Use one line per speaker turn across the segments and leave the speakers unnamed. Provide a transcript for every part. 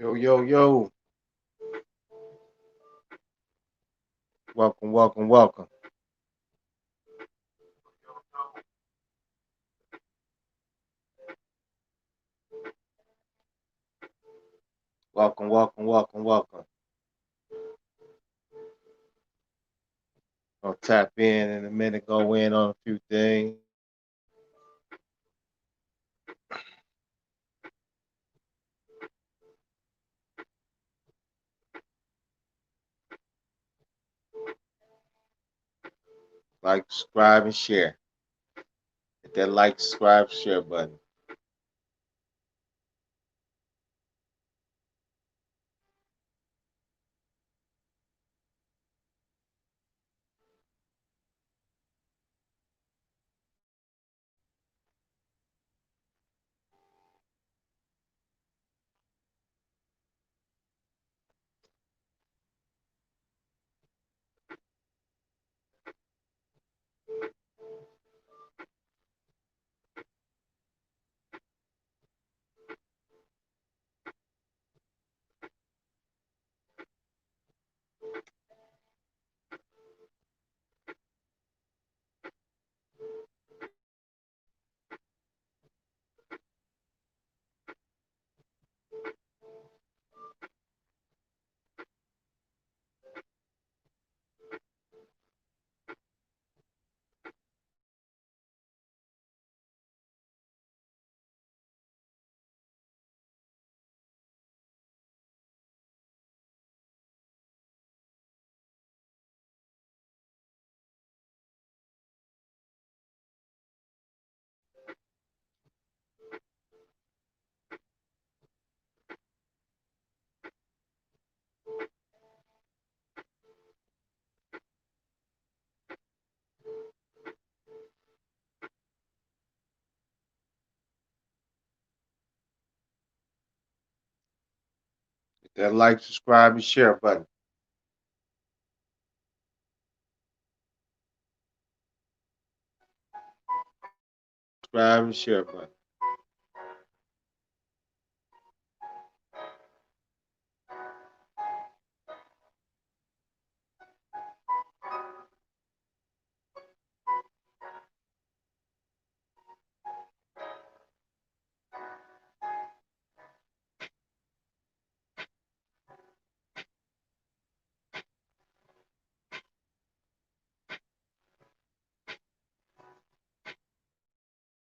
Yo, yo, yo. Welcome, welcome, welcome. Welcome, welcome, welcome, welcome. I'll tap in a minute, go in on a few things. Like, subscribe, and share. Hit that like, subscribe, share button. Hit that like, subscribe, and share button. Subscribe and share button.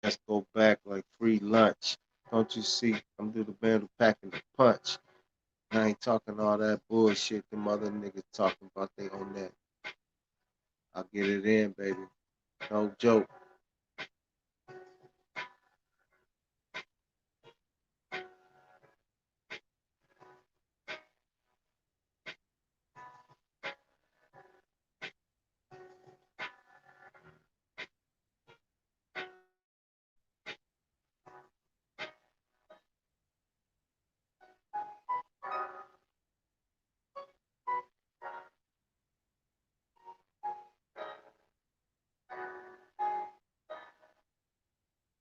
Let's go back like free lunch. Don't you see? I'm through the band who packing the punch. I ain't talking all that bullshit them other niggas talking about they own that. I'll get it in, baby. No joke.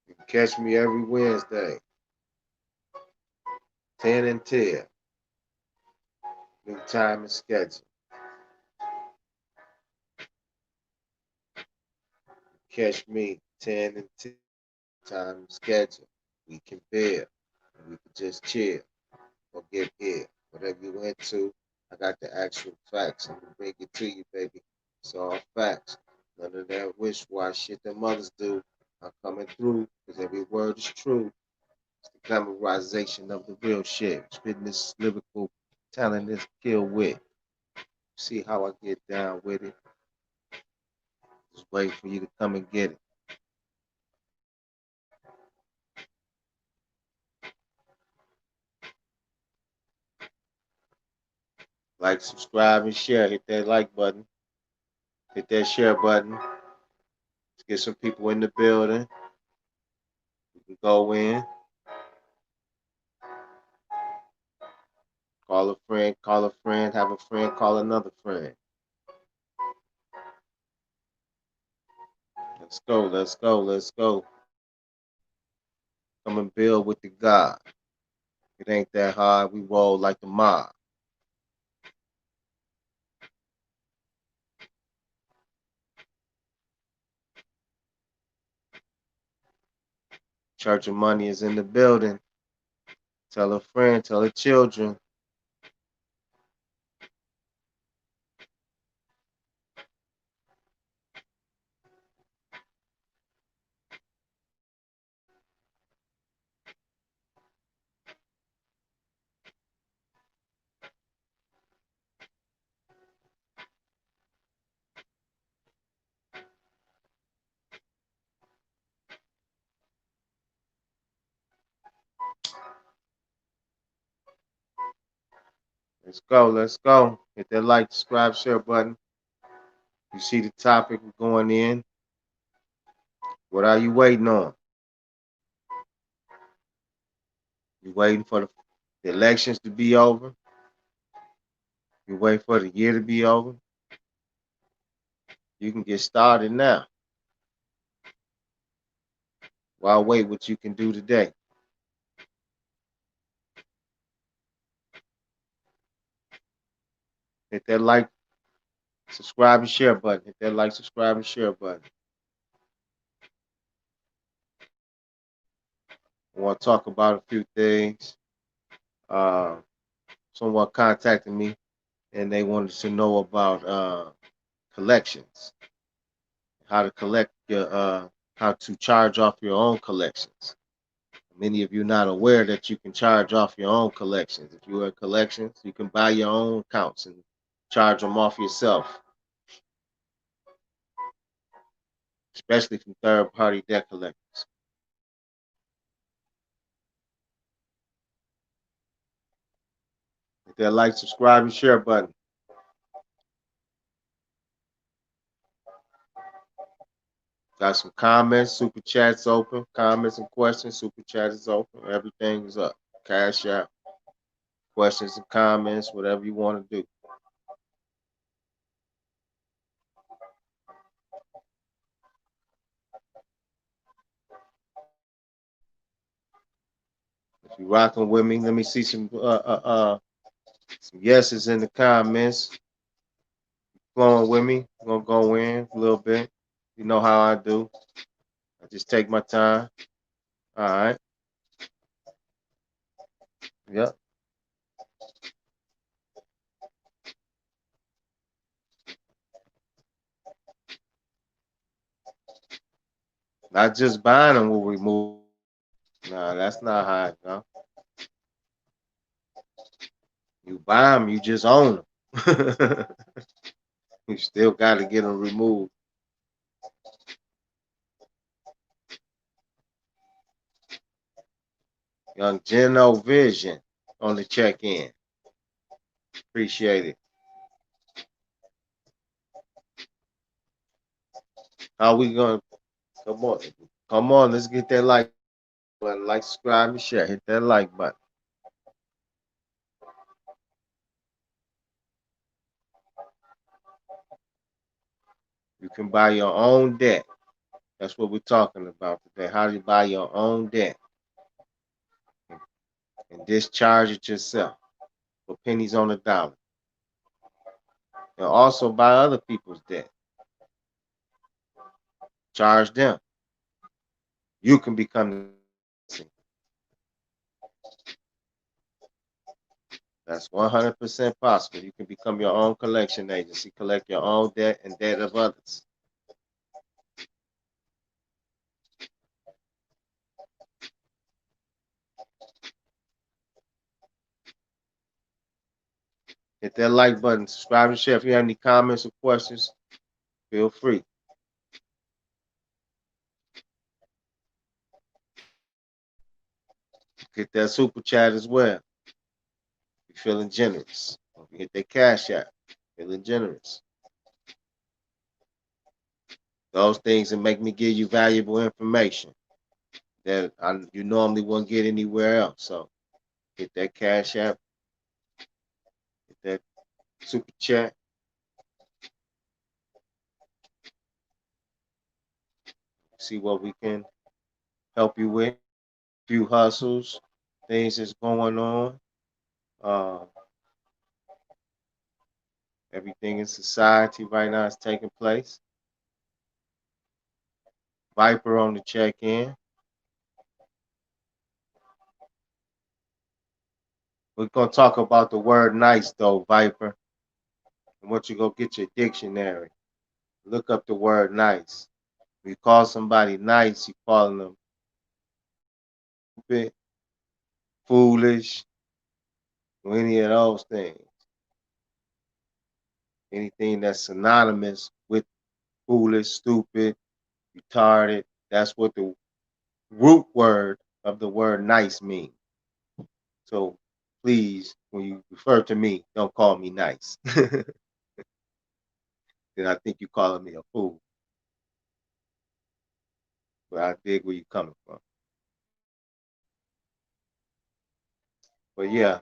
You can catch me every Wednesday, 10 and 10. New time and schedule. Catch me 10 and 10 time and schedule. We can bear. We can just chill or get here. Whatever you into, I got the actual facts. I'm gonna bring it to you, baby. It's all facts. None of that wish-wash shit that mothers do. I'm coming through because every word is true. It's the glamorization of the real shit. Spitting this lyrical talent is kill with. See how I get down with it. Just wait for you to come and get it. Like, subscribe, and share. Hit that like button. Hit that share button. Let's get some people in the building. We can go in. Call a friend, have a friend, call another friend. Let's go, let's go, let's go. Come and build with the God. It ain't that hard. We roll like the mob. Church of Money is in the building. Tell a friend, tell the children. Let's go, let's go. Hit that like, subscribe, share button. You see the topic going in. What are you waiting on? You waiting for the elections to be over? You waiting for the year to be over? You can get started now. Why wait what you can do today? Hit that like, subscribe, and share button. Hit that like, subscribe, and share button. I want to talk about a few things. Someone contacted me and they wanted to know about collections, how to collect your, how to charge off your own collections. Many of you not aware that you can charge off your own collections. If you are in collections, you can buy your own accounts and charge them off yourself, especially from third-party debt collectors. Hit that like, subscribe, and share button. Got some comments, super chats open, comments and questions, super chat is open. Everything is up. Cash out, questions and comments, whatever you want to do. If you rocking with me, let me see some yeses in the comments. Flowing with me, I'm gonna go in a little bit. You know how I do. I just take my time. All right. Yep. Not just buying them will remove. Nah, that's not how it go. You buy them, you just own them. You still got to get them removed. Young Geno Vision on the check-in. Appreciate it. How we gonna come on? Come on, let's get that like button, like, subscribe, and share. Hit that like button. You can buy your own debt. That's what we're talking about today. How do you buy your own debt and discharge it yourself for pennies on the dollar? And also buy other people's debt. Charge them. You can become. That's 100% possible. You can become your own collection agency, collect your own debt and debt of others. Hit that like button, subscribe and share. If you have any comments or questions, feel free. Hit that super chat as well. You're feeling generous. Hit that cash app. Feeling generous. Those things that make me give you valuable information that you normally won't get anywhere else. So hit that cash app, hit that super chat. See what we can help you with. A few hustles. things that's going on. Uh, Everything in society right now is taking place. Viper on the check-in. We're gonna talk about the word nice though, Viper. I want you to go get your dictionary. Look up the word nice. If you call somebody nice, you calling them stupid, foolish, or any of those things. Anything that's synonymous with foolish, stupid, retarded, that's what the root word of the word nice means. So please, when you refer to me, don't call me nice. Then I think you're calling me a fool. But I dig where you're coming from. But yeah,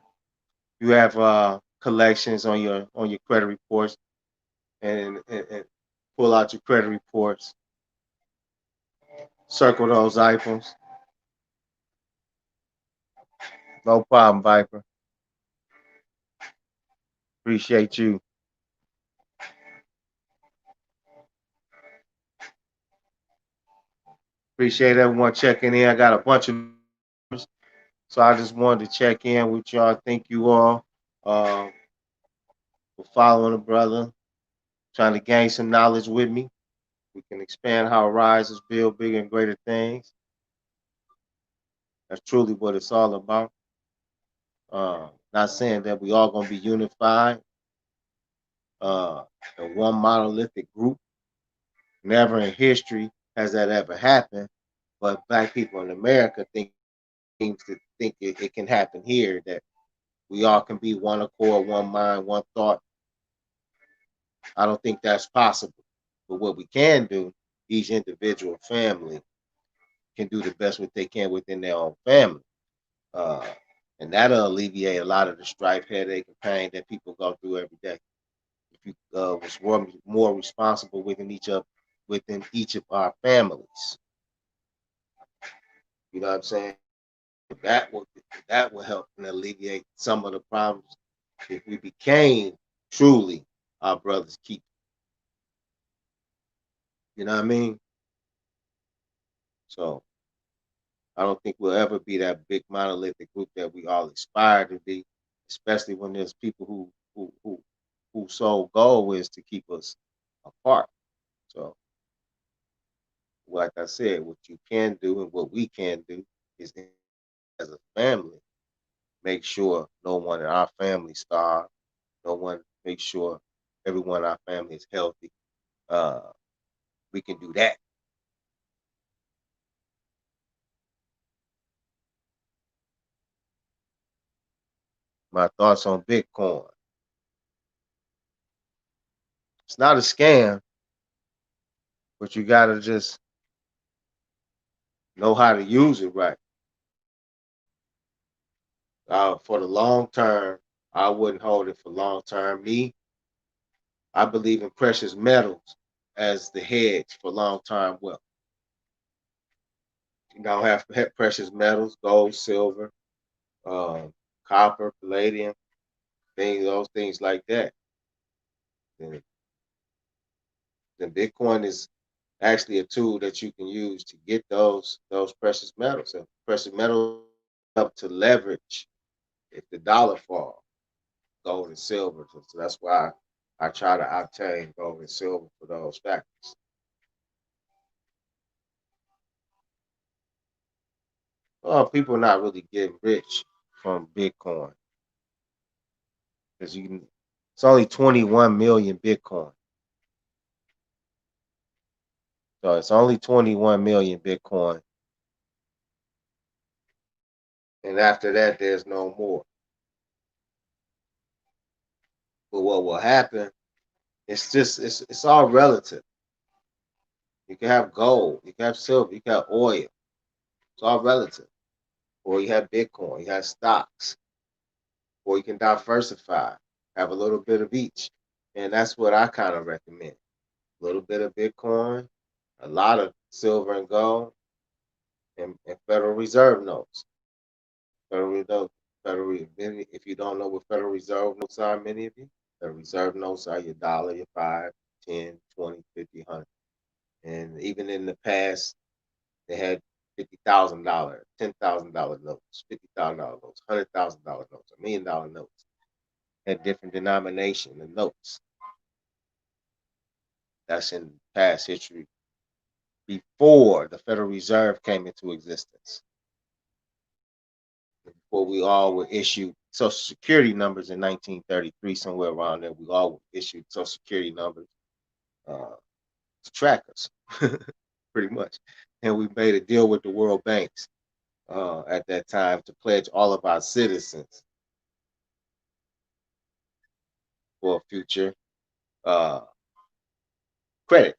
you have collections on your credit reports and pull out your credit reports, circle those items. No problem, Viper. Appreciate you. Appreciate everyone checking in. I got a bunch of numbers, so I just wanted to check in with y'all. Thank you all uh, for following the brother, trying to gain some knowledge with me. We can expand how rises, build bigger and greater things. That's truly what it's all about. Not saying that we all gonna be unified uh, in one monolithic group. Never in history has that ever happened. But black people in America seems to think it can happen here. That we all can be one accord, one mind, one thought. I don't think that's possible. But what we can do, each individual family can do the best what they can within their own family. Uh, and that'll alleviate a lot of the strife, headache, and pain that people go through every day. If you was more responsible within each of our families, you know what I'm saying? That will that will help and alleviate some of the problems if we became truly our brother's keeper. You know what I mean? So I don't think we'll ever be that big monolithic group that we all aspire to be, especially when there's people whose sole goal is to keep us apart. So, like I said, what you can do and what we can do is, as a family, make sure no one in our family starve. No one make sure everyone in our family is healthy. Uh, we can do that. My thoughts on Bitcoin. It's not a scam, but you gotta just know how to use it right. For the long term, I wouldn't hold it for long term. Me, I believe in precious metals as the hedge for long term wealth. You know, have precious metals, gold, silver, um, copper, palladium, those things like that. Then, then Bitcoin is actually a tool that you can use to get those precious metals. And precious metals up to leverage if the dollar falls, gold and silver. So that's why I try to obtain gold and silver for those factors. Well, people are not really getting rich from Bitcoin because it's only 21 million Bitcoin. So it's only 21 million Bitcoin. And after that, there's no more. But what will happen, it's all relative. You can have gold, you can have silver, you can have oil. It's all relative. Or you have Bitcoin, you have stocks, or you can diversify, have a little bit of each. And that's what I kind of recommend. A little bit of Bitcoin, a lot of silver and gold, and Federal Reserve notes. Federal Reserve, if you don't know what Federal Reserve notes are, many of you, Federal Reserve notes are your dollar, your 5, 10, 20, 50, 100. And even in the past, they had $50,000, $10,000 notes, $50,000 notes, $100,000 notes, $1 million notes, at different denomination and notes. That's in past history before the Federal Reserve came into existence. Before we all were issued Social Security numbers in 1933, somewhere around there, we all were issued Social Security numbers to track us, pretty much. And we made a deal with the World Banks at that time to pledge all of our citizens for future uh, credit.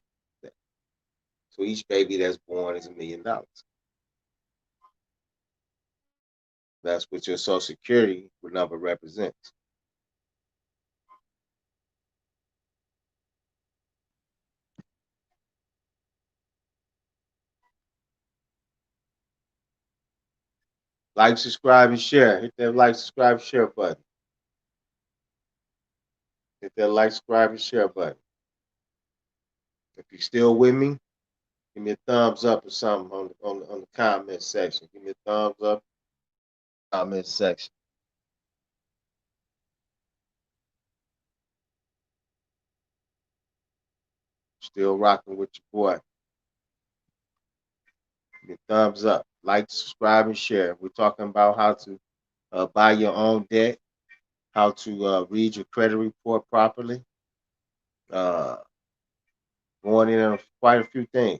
So each baby that's born is $1 million. That's what your Social Security number represents. Like, subscribe, and share. Hit that like, subscribe, share button. Hit that like, subscribe, and share button. If you're still with me, give me a thumbs up or something on the comment section. Give me a thumbs up, comment section. Still rocking with your boy. Give me a thumbs up. Like, subscribe, and share. We're talking about how to buy your own debt, how to read your credit report properly, uh, going in on quite a few things.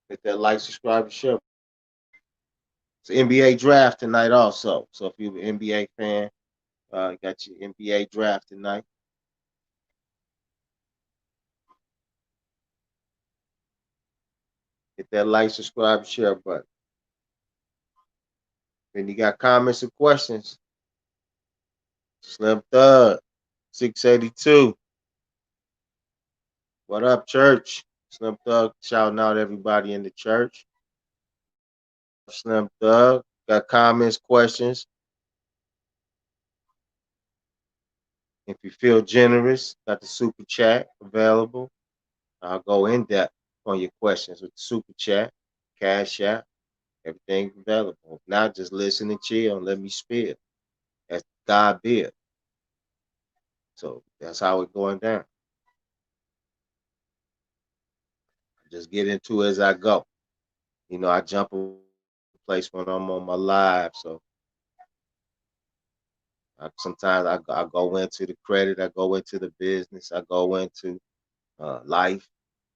Hit that like, subscribe, and share. It's an NBA draft tonight also. So if you're an NBA fan, got your NBA draft tonight. Hit that like, subscribe, share button. Then you got comments or questions. Slim Thug, 682. What up, church? Slim Thug shouting out everybody in the church. Slim Thug. Got comments, questions. If you feel generous, got the super chat available. I'll go in depth on your questions with the super chat, cash app, everything available. If not, just listen and chill and let me spill. That's God bid. So that's how it's going down. Just get into it as I go. You know, I jump in place when I'm on my live. So sometimes I go into the credit, I go into the business, I go into life.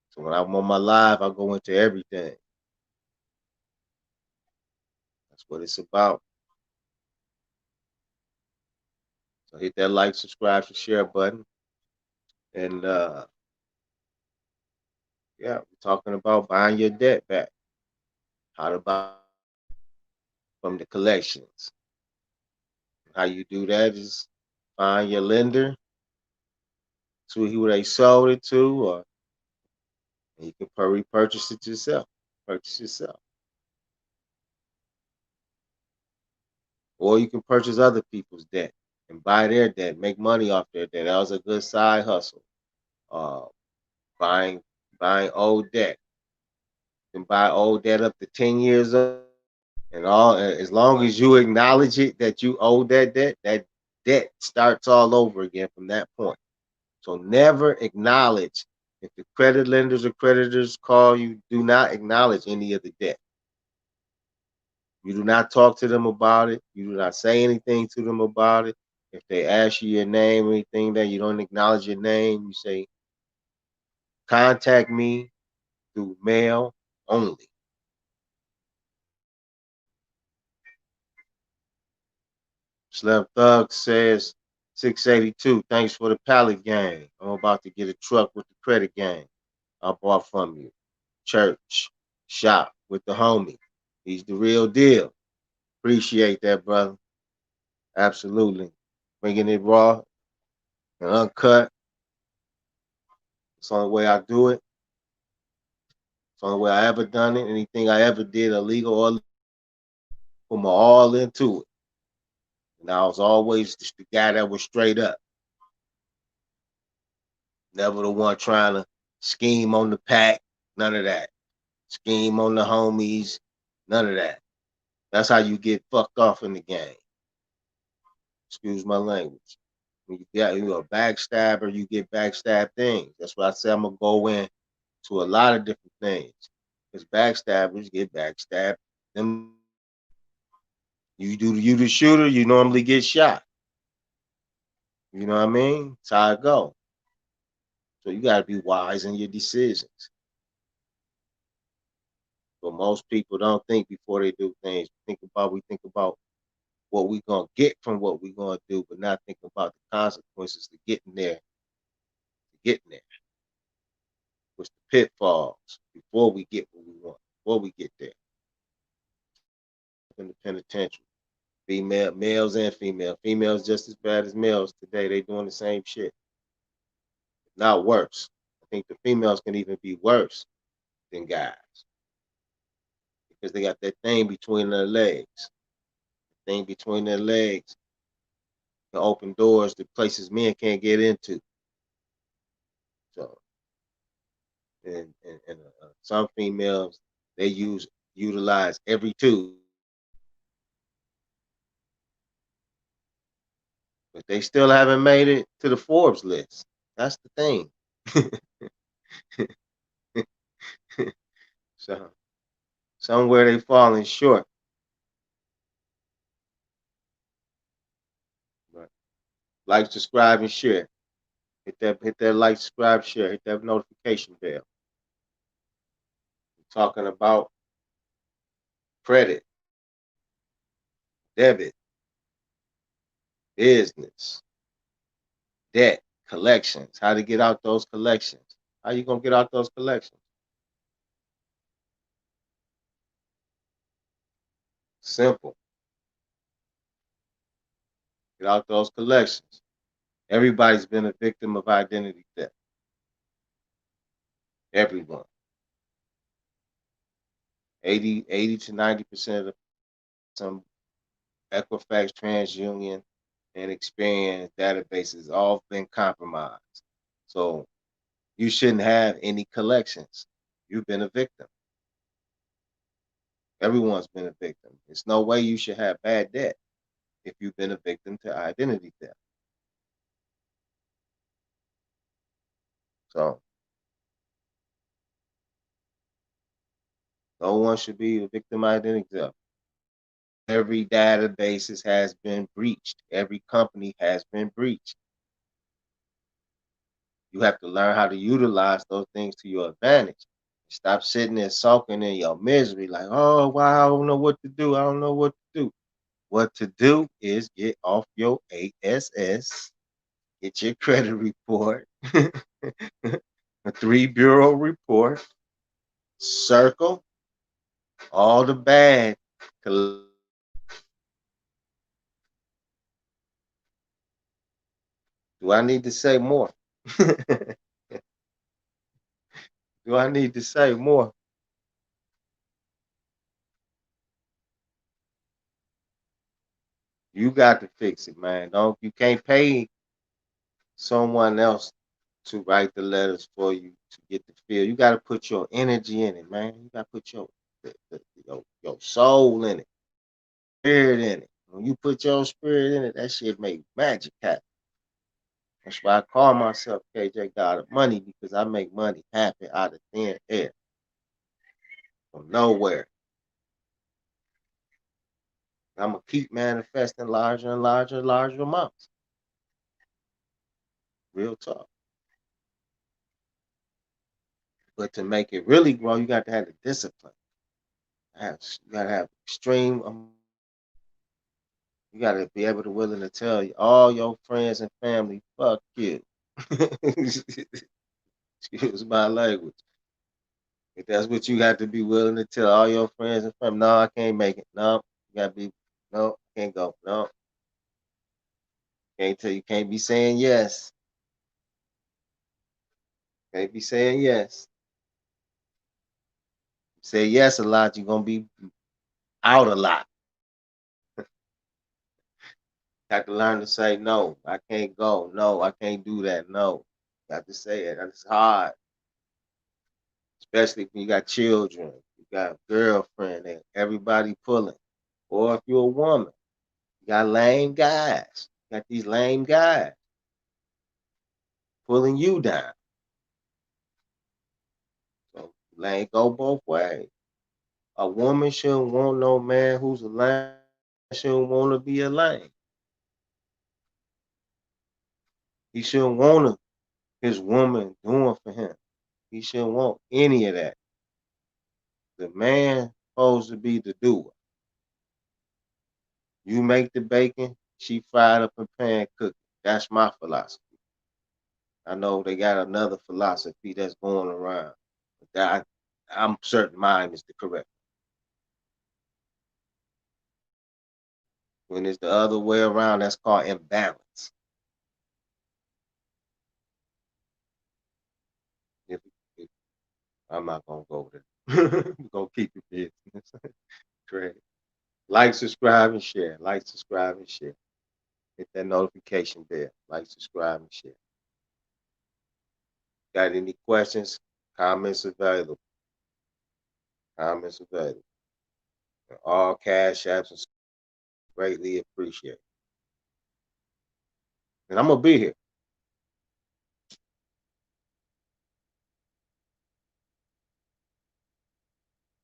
So when I'm on my live, I go into everything. That's what it's about. So hit that like, subscribe, and share button. And yeah, we're talking about buying your debt back. How to buy from the collections. How you do that is find your lender, see who they sold it to, or you can repurchase it yourself. Purchase yourself. Or you can purchase other people's debt and buy their debt, make money off their debt. That was a good side hustle. Uh, buying old debt. You can buy old debt up to 10 years old. And all as long as you acknowledge it that you owe that debt starts all over again from that point. So never acknowledge if the credit lenders or creditors call you, do not acknowledge any of the debt. You do not talk to them about it. You do not say anything to them about it. If they ask you your name or anything that you don't acknowledge your name, you say, contact me through mail only. Slim Thug says 682. Thanks for the pallet game. I'm about to get a truck with the credit game I bought from you. Church, shop with the homie. He's the real deal. Appreciate that, brother. Absolutely. Bringing it raw and uncut. It's the only way I do it. It's the only way I ever done it. Anything I ever did illegal or put my all into it. And I was always just the guy that was straight up. Never the one trying to scheme on the pack. None of that. Scheme on the homies. None of that. That's how you get fucked off in the game. Excuse my language. When you're a backstabber, you get backstab things. That's why I say I'm gonna go in to a lot of different things. Because backstabbers get backstabbed. Them you the shooter, you normally get shot. You know what I mean? That's how it go. So you gotta be wise in your decisions. But most people don't think before they do things. We think about what we gonna get from what we gonna do, but not think about the consequences to getting there. What's the pitfalls before we get what we want, before we get there. In the penitentiary. Males and females. Females just as bad as males today. They doing the same shit. Not worse. I think the females can even be worse than guys. Because they got that thing between their legs. The thing between their legs can open doors to places men can't get into. So and some females they utilize every tool, but they still haven't made it to the Forbes list. That's the thing. So somewhere they falling short. But like, subscribe, and share. Hit that like, subscribe, share. Hit that notification bell. We're talking about credit, debit, business, debt, collections. How to get out those collections. How you gonna get out those collections? Simple. Get out those collections. Everybody's been a victim of identity theft. Everyone. 80 to 90% of some Equifax, TransUnion, and Experian databases all been compromised. So you shouldn't have any collections. You've been a victim. Everyone's been a victim. There's no way you should have bad debt if you've been a victim to identity theft. So no one should be a victim of identity theft. Every database has been breached. Every company has been breached. You have to learn how to utilize those things to your advantage. Stop sitting there sulking in your misery like, oh, wow, I don't know what to do. I don't know what to do. What to do is get off your ASS, get your credit report, a 3-bureau report, circle all the bad. Do I need to say more? Do I need to say more? You got to fix it, man. You can't pay someone else to write the letters for you to get the feel. You got to put your energy in it, man. You got to put your soul in it, spirit in it. When you put your spirit in it, that shit make magic happen. That's why I call myself KJ God of Money, because I make money happen out of thin air, from nowhere. I'm gonna keep manifesting larger and larger and larger amounts. Real talk. But to make it really grow, you got to have the discipline. You got to have extreme. You got to be able to willing to tell all your friends and family, fuck you. Excuse my language. If that's what you got to be willing to tell all your friends and family, no, I can't make it. No, you got to be, no, can't go. No, can't tell you, can't be saying yes. Can't be saying yes. Say yes a lot, you're gonna be out a lot. Got to learn to say no. I can't go. No, I can't do that. No. Got to say it. That's hard. Especially when you got children, you got a girlfriend, and everybody pulling. Or if you're a woman, you got lame guys. You got these lame guys pulling you down. So lane go both ways. A woman shouldn't want no man who's a lame. Shouldn't want to be a lame. He shouldn't want his woman doing for him. He shouldn't want any of that. The man supposed to be the doer. You make the bacon, she fried up and pan cook. That's my philosophy. I know they got another philosophy that's going around, but I'm certain mine is the correct. When it's the other way around, that's called imbalance. If, if I'm not gonna go there, we're gonna keep it business. Great. Like, subscribe, and share. Like, subscribe, and share. Hit that notification bell. Like, subscribe, and share. Got any questions? Comments available. Comments available. All cash apps and greatly appreciated. And I'm gonna be here.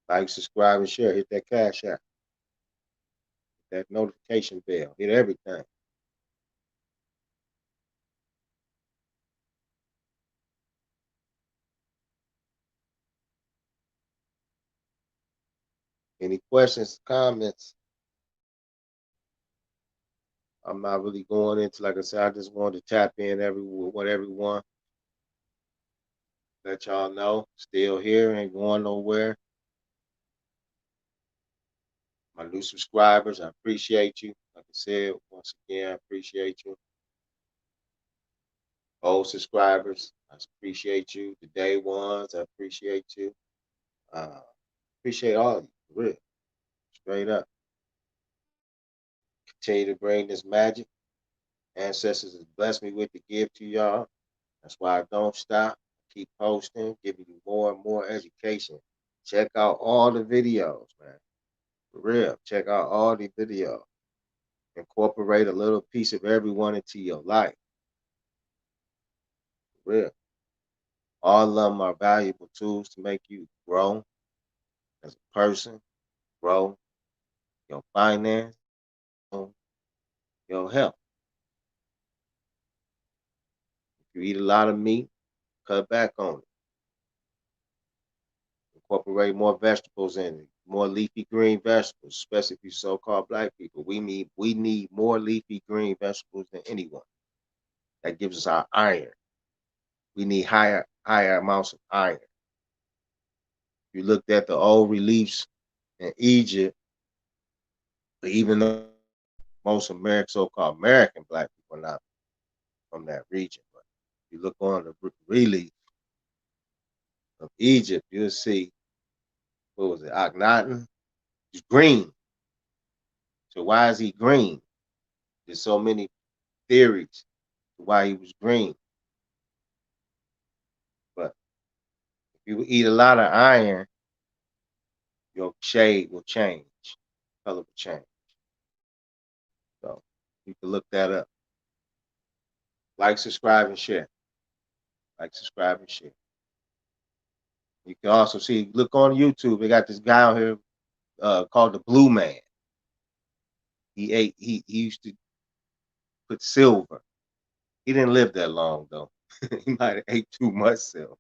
Like, subscribe, and share. Hit that cash app. Hit that notification bell. Hit everything. Any questions, comments? I'm not really going into, like I said, I just wanted to tap in with everyone. Let y'all know. Still here, ain't going nowhere. My new subscribers, I appreciate you. Like I said, once again, I appreciate you. Old subscribers, I appreciate you. The day ones, I appreciate you. Appreciate all of you, for real. Straight up. Continue to bring this magic. Ancestors has blessed me with to give to y'all. That's why I don't stop. Keep posting, giving you more and more education. Check out all the videos, man. For real. Check out all the videos. Incorporate a little piece of everyone into your life. For real. All of them are valuable tools to make you grow as a person, grow your finance, your health. If you eat a lot of meat, cut back on it. Incorporate more vegetables in it, more leafy green vegetables, especially if you so-called black people. We need more leafy green vegetables than anyone. That gives us our iron. We need higher amounts of iron. If you looked at the old reliefs in Egypt, even though most American, so-called American black people are not from that region, but if you look on the relief of Egypt, you'll see, what was it, Akhenaten? He's green. So why is he green? There's so many theories to why he was green. But if you eat a lot of iron, your shade will change. Color will change. So you can look that up. Like, subscribe, and share. Like, subscribe, and share. You can also see, look on YouTube. They got this guy out here called the Blue Man. He used to put silver. He didn't live that long though. He might have ate too much silver.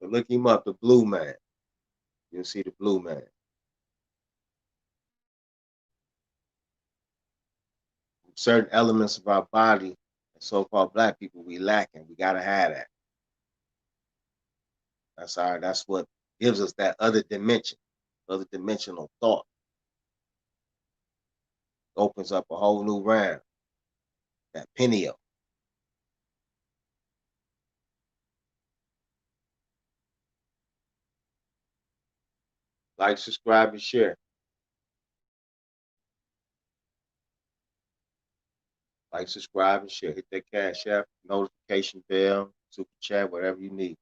But look him up, the Blue Man. You'll see the Blue Man. Certain elements of our body, so-called black people, we lacking. We gotta have that. That's what gives us that other dimension, other dimensional thought. Opens up a whole new realm. That pineal. Like, subscribe, and share. Like, subscribe, and share. Hit that Cash App, notification bell, super chat, whatever you need.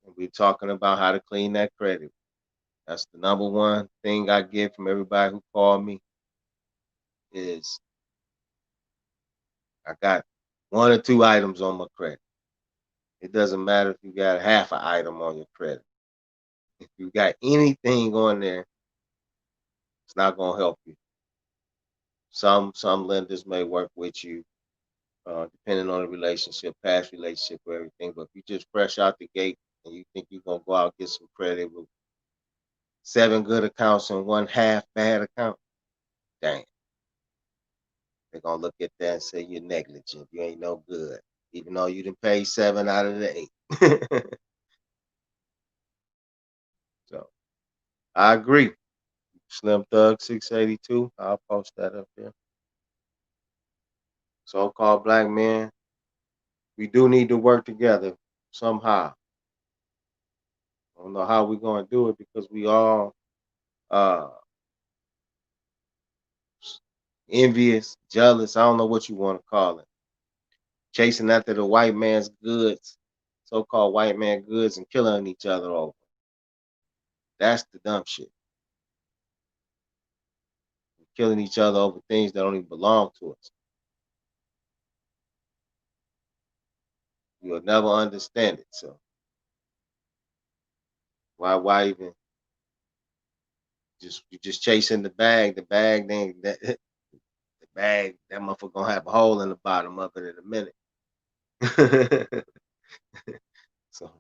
And we're talking about how to clean that credit. That's the number one thing I get from everybody who called me is I got one or two items on my credit. It doesn't matter if you got half an item on your credit. If you got anything on there, it's not gonna help you. Some lenders may work with you, depending on the relationship, past relationship, or everything. But if you just fresh out the gate and you think you're gonna go out and get some credit with 7 good accounts and one half bad account, dang, they're gonna look at that and say you're negligent. You ain't no good, even though you didn't pay 7 out of the 8. So I agree. Slim Thug 682. I'll post that up there. So-called black men, we do need to work together somehow. I don't know how we're gonna do it because we all uh envious, jealous. I don't know what you want to call it. Chasing after the white man's goods, so-called white man goods, and killing each other over. That's the dumb shit. Killing each other over things that don't even belong to us. You'll never understand it. So why even you just chasing the bag? The bag then that the bag that motherfucker gonna have a hole in the bottom of it in a minute. So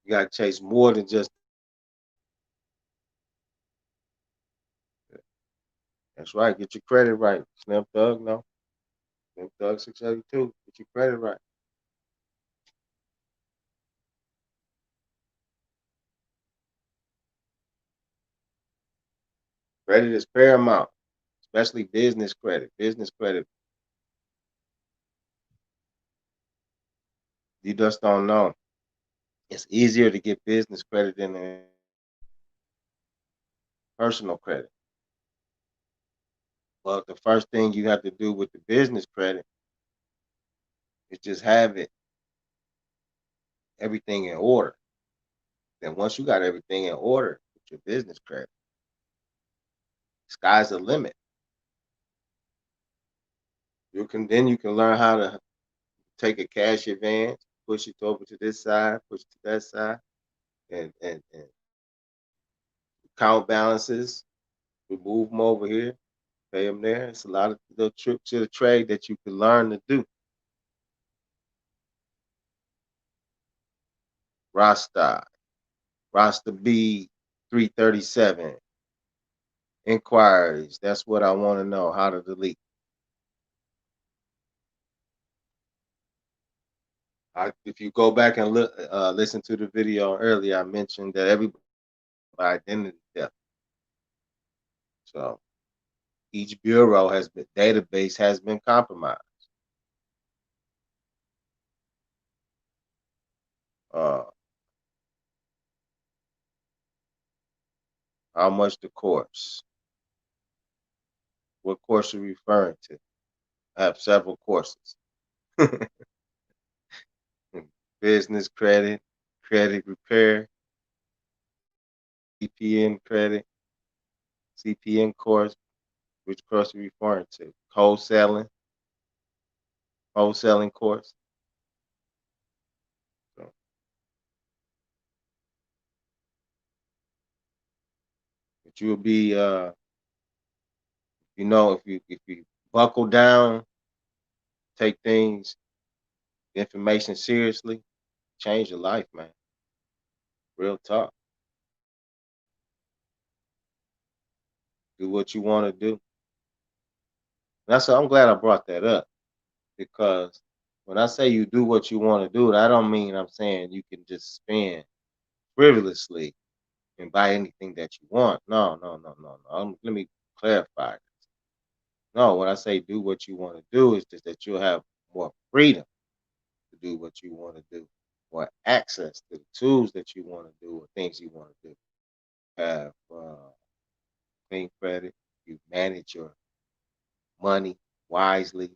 you gotta chase more than just. That's right. Get your credit right. Slim Thug, no. Slim Thug 682. Get your credit right. Credit is paramount, especially business credit. Business credit, you just don't know. It's easier to get business credit than personal credit. But the first thing you have to do with the business credit is just have everything in order. Then once you got everything in order with your business credit, sky's the limit. You can learn how to take a cash advance, push it over to this side, push it to that side, and count balances, remove them over here, pay them there. It's a lot of little tricks to the trade that you can learn to do. Rasta, Rasta B 337 inquiries. That's what I want to know. How to delete. If you go back and listen to the video earlier, I mentioned that everybody identity theft. So each bureau has been database has been compromised. Uh, how much the course? What course are you referring to? I have several courses. Business credit, credit repair, CPN credit, CPN course. Which course are you referring to? Wholesaling course. So, but you'll be, if you buckle down, take information seriously, change your life, man. Real talk. Do what you want to do. And I'm glad I brought that up because when I say you do what you want to do, I don't mean I'm saying you can just spend frivolously and buy anything that you want. No, no, no, no, no. Let me clarify. No, when I say do what you want to do, is just that you'll have more freedom to do what you want to do. or access to the tools that you want to do or things you want to do. Have clean credit. You manage your money wisely,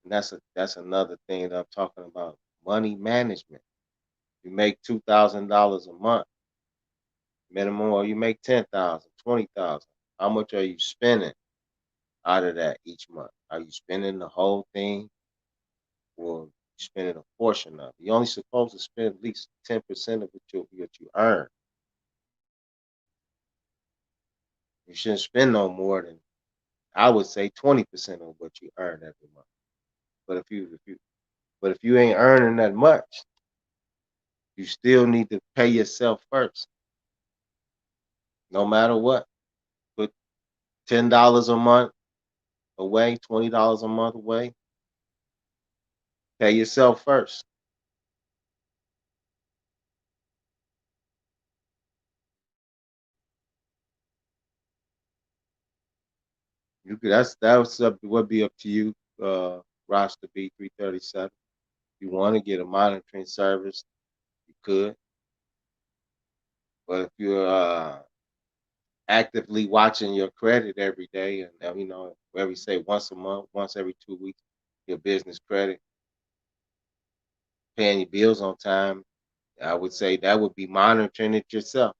and that's another thing that I'm talking about. Money management. You make $2,000 a month minimum, or you make 10,000, 20,000. How much are you spending out of that each month? Are you spending the whole thing, or you spending a portion of it? You're only supposed to spend at least 10% of what you earn. You shouldn't spend no more than, I would say, 20% of what you earn every month. But if you ain't earning that much, you still need to pay yourself first, no matter what. Put $10 a month away, $20 a month away. Pay yourself first. You could that's up would be up to you, roster B337. If you want to get a monitoring service, you could. But if you're actively watching your credit every day, and every say once a month, once every 2 weeks, your business credit, paying your bills on time, I would say that would be monitoring it yourself.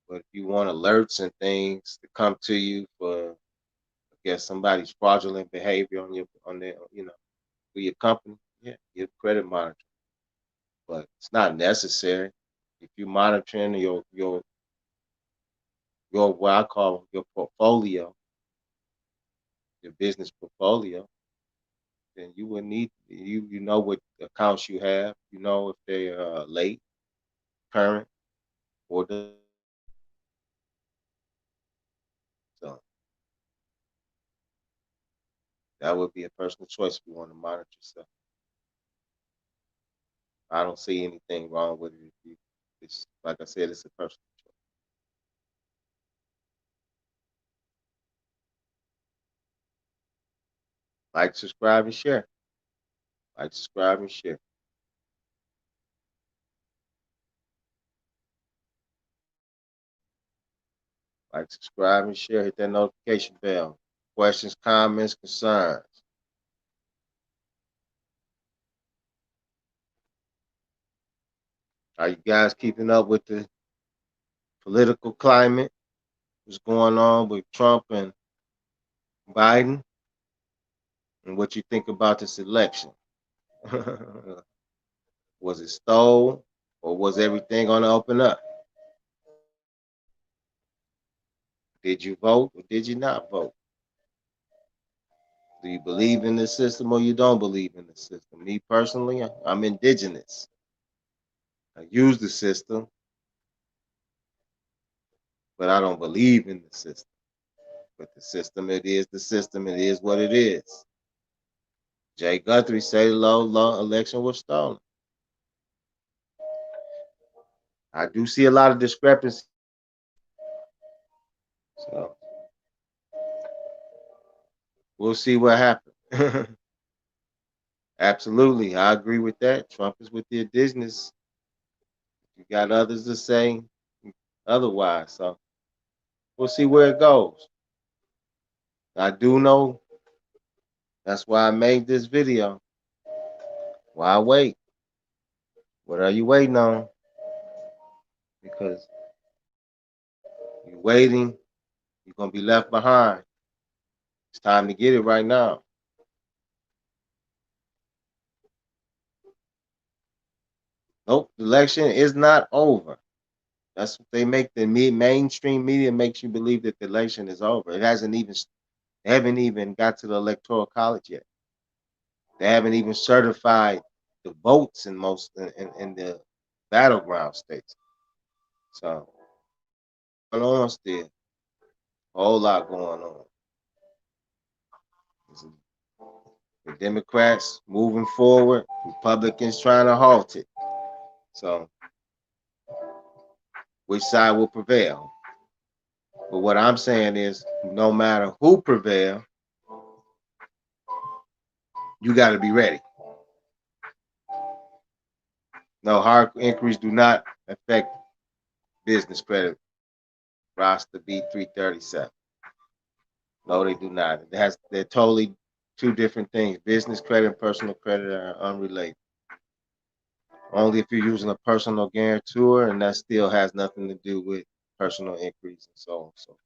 But if you want alerts and things to come to you for, I guess, somebody's fraudulent behavior on their, for your company, yeah, get credit monitoring. But it's not necessary. If you're monitoring your what I call your portfolio, your business portfolio, then you would need you know what accounts you have. You know if they're late, current, or so that would be a personal choice if you want to monitor stuff. I don't see anything wrong with it. If you, it's like I said, it's a personal choice. Like, subscribe, and share. Like, subscribe, and share. Like, subscribe, and share. Hit that notification bell. Questions, comments, concerns. Are you guys keeping up with the political climate? What's going on with Trump and Biden? And what you think about this election? Was it stole, or was everything going to open up? Did you vote, or did you not vote? Do you believe in the system, or you don't believe in the system? Me personally, I'm indigenous. I use the system, but I don't believe in the system. But the system, it is the system. It is what it is. Jay Guthrie said the law election was stolen. I do see a lot of discrepancy. So we'll see what happens. Absolutely, I agree with that. Trump is with the indigenous. You got others to say otherwise. So we'll see where it goes. I do know that's why I made this video. Why wait? What are you waiting on? Because you're waiting, you're gonna be left behind. It's time to get it right now. Nope, the election is not over. That's what they make the mainstream media makes you believe that the election is over. It hasn't even they haven't even got to the electoral college yet. They haven't even certified the votes in most in the battleground states. So going on still, a whole lot going on. The Democrats moving forward, Republicans trying to halt it. So which side will prevail? But what I'm saying is, no matter who prevail, you got to be ready. No, hard inquiries do not affect business credit. Roster B337. No, they do not. They're totally two different things. Business credit and personal credit are unrelated. Only if you're using a personal guarantor, and that still has nothing to do with personal inquiries and so on. So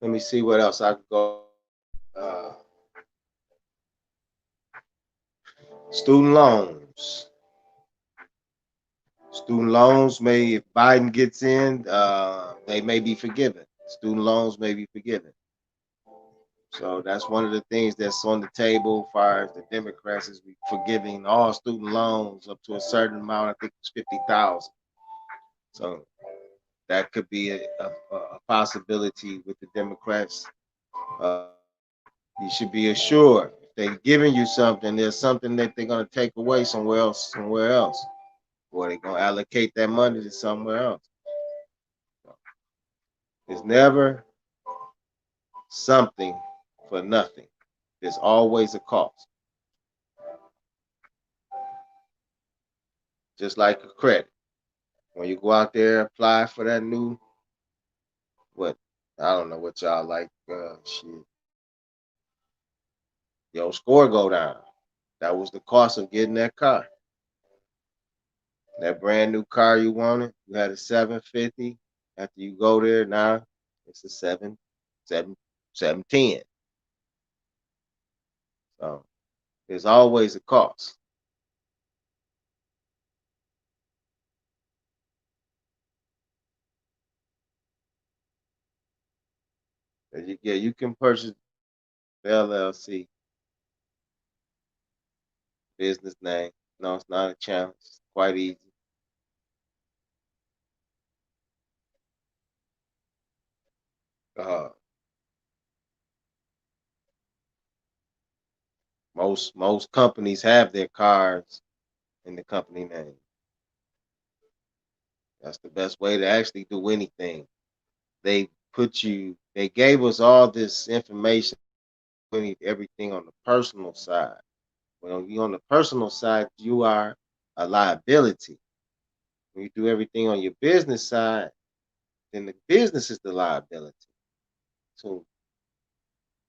let me see what else I could go. Uh, Student loans. Student loans may, if Biden gets in, they may be forgiven. Student loans may be forgiven. So that's one of the things that's on the table as far as the Democrats is forgiving all student loans up to a certain amount. I think it's 50,000. So that could be a possibility with the Democrats. Uh, you should be assured if they're giving you something, there's something that they're going to take away somewhere else, or they're going to allocate that money to somewhere else. It's never something for nothing. There's always a cost. Just like a credit. When you go out there apply for that new what I don't know what y'all like shit. Your score go down. That was the cost of getting that car. That brand new car you wanted, you had a 750. After you go there now, it's a 710. So there's always a cost. You can purchase the LLC business name. No, it's not a challenge. It's quite easy. Uh, most companies have their cars in the company name. That's the best way to actually do anything. They gave us all this information, everything on the personal side. When you're on the personal side, you are a liability. When you do everything on your business side, then the business is the liability. So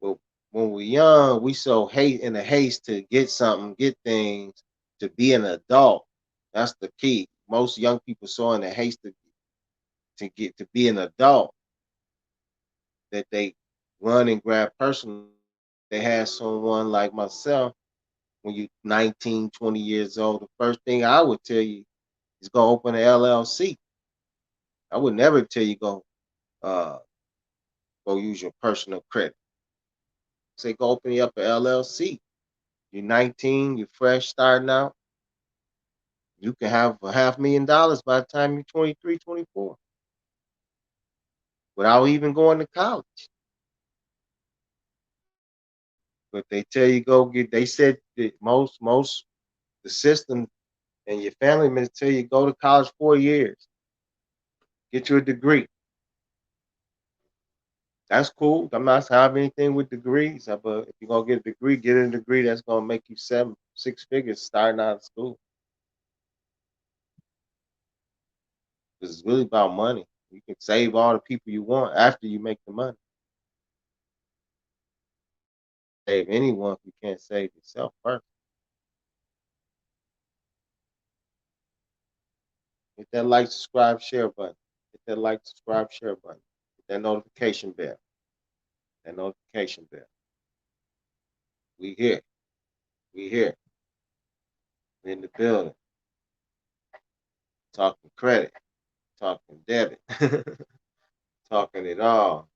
well, when we're young, we so hate in a haste to get something, get things, to be an adult. That's the key. Most young people so in a haste to be an adult that they run and grab personal. They had someone like myself when you're 19, 20 years old. The first thing I would tell you is go open an LLC. I would never tell you uh, go use your personal credit. Say go open up an LLC. You're 19, you're fresh starting out. You can have a $500,000 by the time you're 23, 24 without even going to college. But they tell you they said that most the system and your family members tell you go to college 4 years, get you a degree. That's cool. I'm not having anything with degrees, but if you're gonna get a degree, get a degree that's gonna make you 6 figures starting out of school. Because it's really about money. You can save all the people you want after you make the money. Save anyone if you can't save yourself first. Hit that like, subscribe, share button. Hit that like, subscribe, share button. Hit that notification bell. That notification bell. We here. We here. We in the building. Talking credit. Talking debit. Talking it all.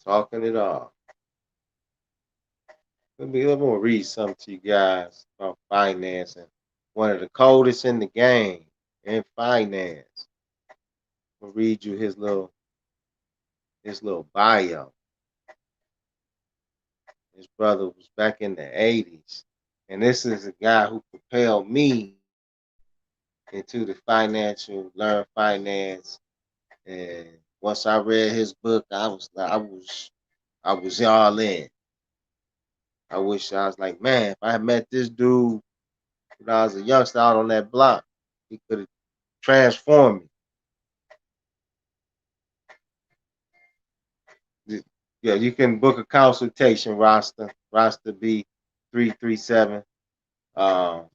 Talking it all. Let me read something to you guys about financing. One of the coldest in the game in finance. I'll read you his little bio. His brother was back in the 80s. And this is a guy who propelled me into the financial, learn finance. And once I read his book, I was all in. I wish I was like, man, if I had met this dude when I was a youngster out on that block, he could have transformed me. Yeah, you can book a consultation, roster B 337. Um,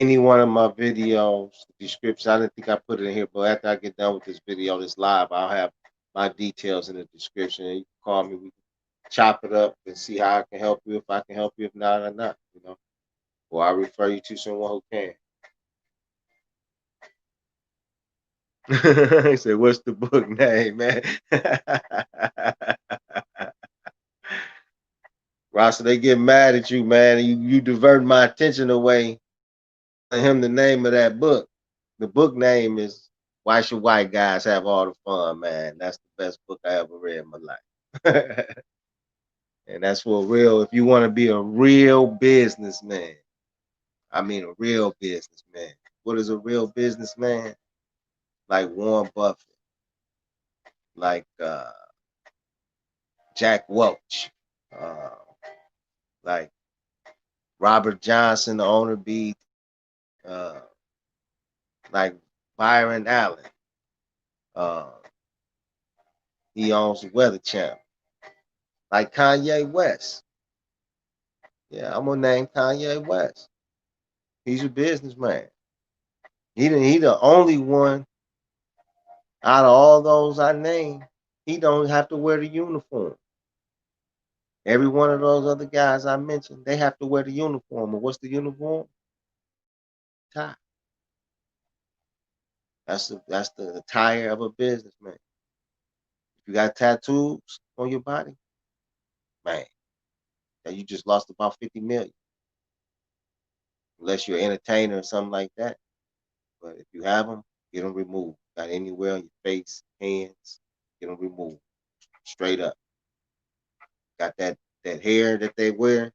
any one of my videos, description. I didn't think I put it in here, but after I get done with this video, this live, I'll have my details in the description. And you can call me. We can chop it up and see how I can help you. If I can help you, if not, or not. Or I refer you to someone who can. He said, "What's the book name, man?" Rasta, they get mad at you, man. You divert my attention away from him. The name of that book. The book name is "Why Should White Guys Have All the Fun?" Man, that's the best book I ever read in my life. And that's for real. If you want to be a real businessman, I mean a real businessman. What is a real businessman? Like Warren Buffett, like Jack Welch, uh, like Robert Johnson, the owner, uh, like Byron Allen. Uh, he owns the Weather Channel. Like Kanye West. Yeah, I'm gonna name Kanye West. He's a businessman. He the only one out of all those I named. He don't have to wear the uniform. Every one of those other guys I mentioned, they have to wear the uniform. And what's the uniform? Tie. That's the attire of a businessman. If you got tattoos on your body, man, that you just lost about 50 million. Unless you're an entertainer or something like that. But if you have them, get them removed. Got anywhere on your face, hands, get them removed. Straight up. Got that hair that they wear,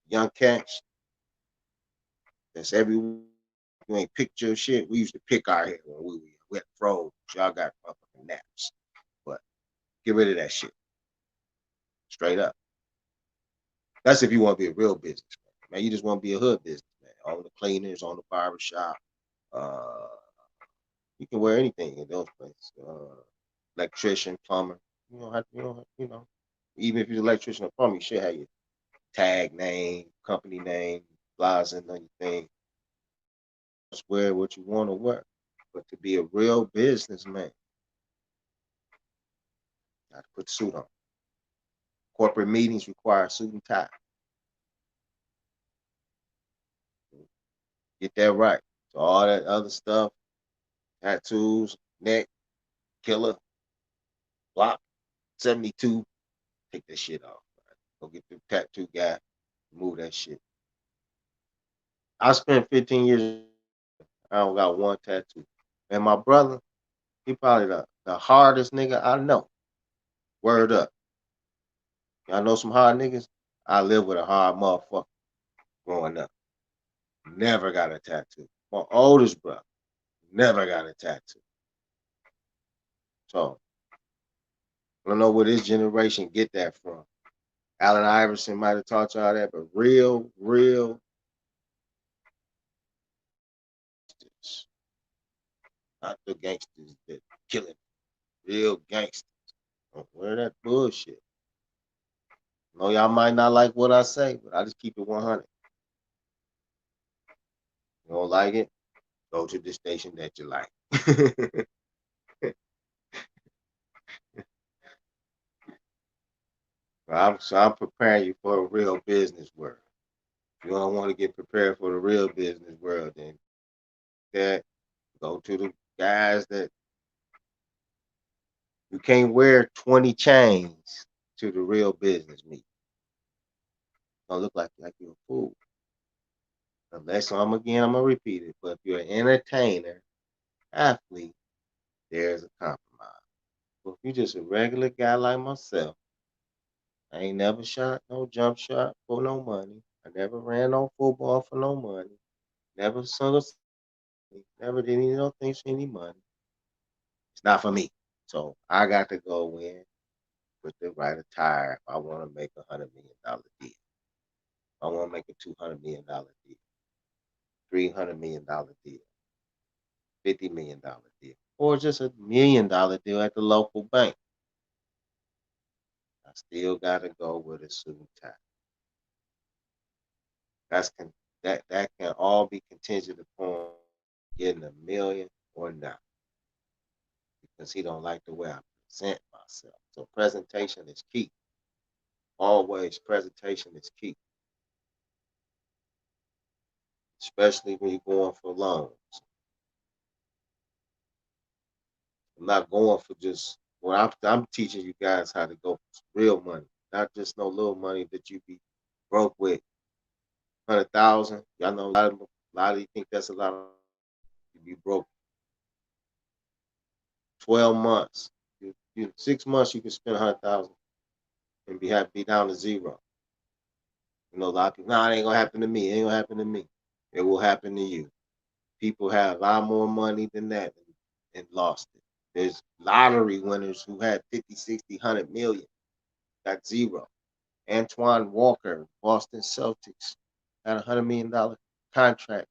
young cats. That's everywhere. You ain't picked your shit. We used to pick our hair when we were wet froze. Y'all got fucking naps. But get rid of that shit. Straight up. That's if you want to be a real businessman. Man, you just want to be a hood businessman. Own the cleaners, own the barbershop. Uh, you can wear anything in those places. Electrician, plumber. Even if you're an electrician or plumber, you should have your tag name, company name, blah, and on your thing. Just wear what you want to wear. But to be a real businessman, you have to put the suit on. Corporate meetings require a suit and tie. Get that right. So all that other stuff, tattoos, neck, killer, block, 72, take that shit off. Right? Go get the tattoo guy, remove that shit. I spent 15 years, I don't got one tattoo. And my brother, he probably the hardest nigga I know. Word up. Y'all know some hard niggas? I live with a hard motherfucker growing up. Never got a tattoo. My oldest brother never got a tattoo. So I don't know where this generation get that from. Allen Iverson might have taught y'all that, but real gangsters, not the gangsters that killing. Real gangsters. Don't wear that bullshit. I know y'all might not like what I say, but I just keep it 100. You don't like it? Go to the station that you like. So I'm preparing you for a real business world. If you don't want to get prepared for the real business world, then that go to the guys that you can't wear 20 chains to the real business meet. Don't look like you're a fool. Unless I'm gonna repeat it. But if you're an entertainer, athlete, there's a compromise. But if you're just a regular guy like myself, I ain't never shot no jump shot for no money. I never ran no football for no money. Never sung a never did any of those things for any money. It's not for me. So I got to go in with the right attire if I want to make $100 million deal. I want to make a $200 million deal, $300 million deal, $50 million deal, or just $1 million deal at the local bank. I still got to go with a suit and tie. That's that can all be contingent upon getting a million or not, because he don't like the way I present myself. So presentation is key. Always presentation is key, especially when you're going for loans. I'm not going for just I'm teaching you guys how to go for real money, not just no little money that you be broke with 100,000. Y'all know a lot of you think that's a lot of you be broke 12 months. 6 months you can spend 100,000 and be down to zero. You know, a lot of people, nah, it ain't gonna happen to me. It ain't gonna happen to me. It will happen to you. People have a lot more money than that and lost it. There's lottery winners who had 50, 60, 100 million, got zero. Antoine Walker, Boston Celtics, had $100 million contract.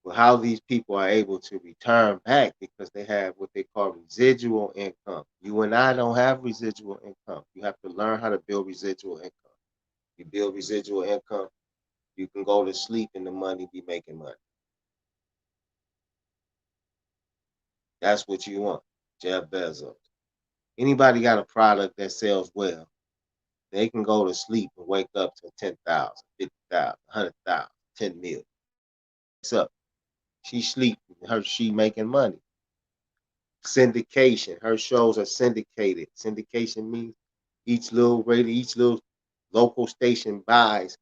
Well, how these people are able to return back because they have what they call residual income. You and I don't have residual income. You have to learn how to build residual income. You build residual income, you can go to sleep and the money be making money. That's what you want. Jeff Bezos. Anybody got a product that sells well, they can go to sleep and wake up to 10,000, 50,000, 100,000, 10 million. What's up? She sleeping, she making money. Syndication. Her shows are syndicated. Syndication means each little local station buys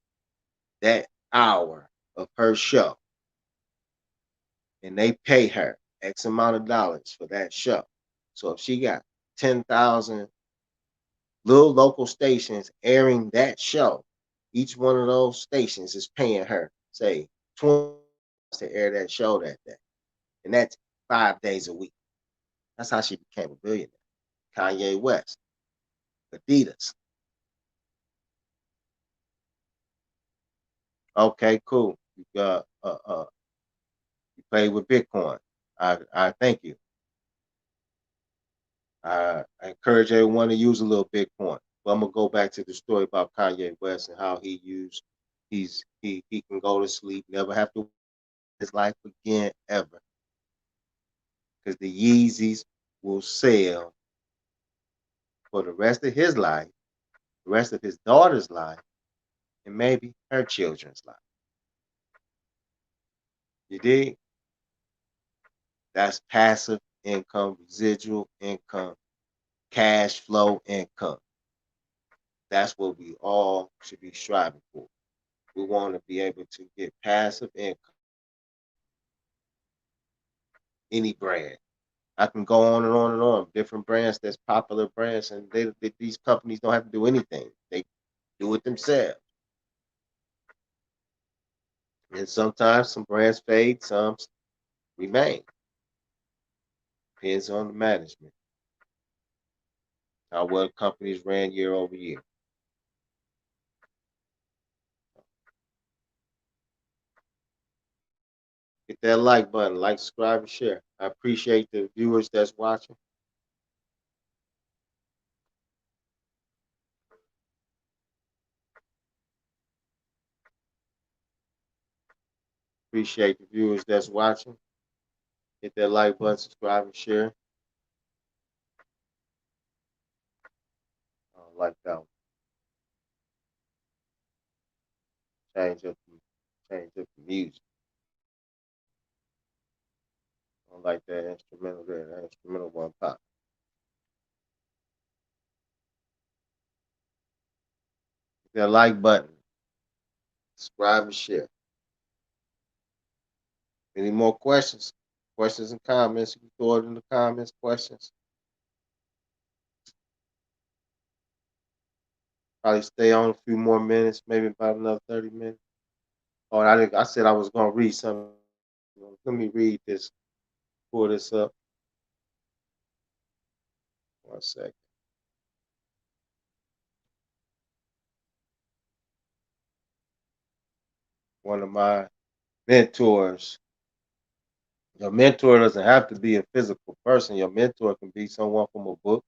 that hour of her show, and they pay her X amount of dollars for that show. So if she got 10,000 little local stations airing that show, each one of those stations is paying her, say, 20 to air that show that day, and that's 5 days a week. That's how she became a billionaire. Kanye West, Adidas. Okay, cool. You got you play with Bitcoin. I thank you. I encourage everyone to use a little Bitcoin. But I'm gonna go back to the story about Kanye West and how he can go to sleep, never have to his life again ever, because the Yeezys will sell for the rest of his life, the rest of his daughter's life, and maybe her children's life. You dig? That's passive income, residual income, cash flow income. That's what we all should be striving for. We want to be able to get passive income, any brand. I can go on and on and on. Different brands that's popular brands, and these companies don't have to do anything. They do it themselves. And sometimes some brands fade, some remain. Depends on the management, how well companies ran year over year. Hit that like button, like, subscribe, and share. I appreciate the viewers that's watching. Appreciate the viewers that's watching. Hit that like button, subscribe, and share. Like that one. Change up, the music. I like that instrumental there. That instrumental one pop. Hit that like button, subscribe, and share. Any more questions? Questions and comments? You can throw it in the comments. Questions. Probably stay on a few more minutes, maybe about another 30 minutes. Oh, I said I was gonna read something. Let me read this. Pull this up. 1 second. One of my mentors. Your mentor doesn't have to be a physical person. Your mentor can be someone from a book,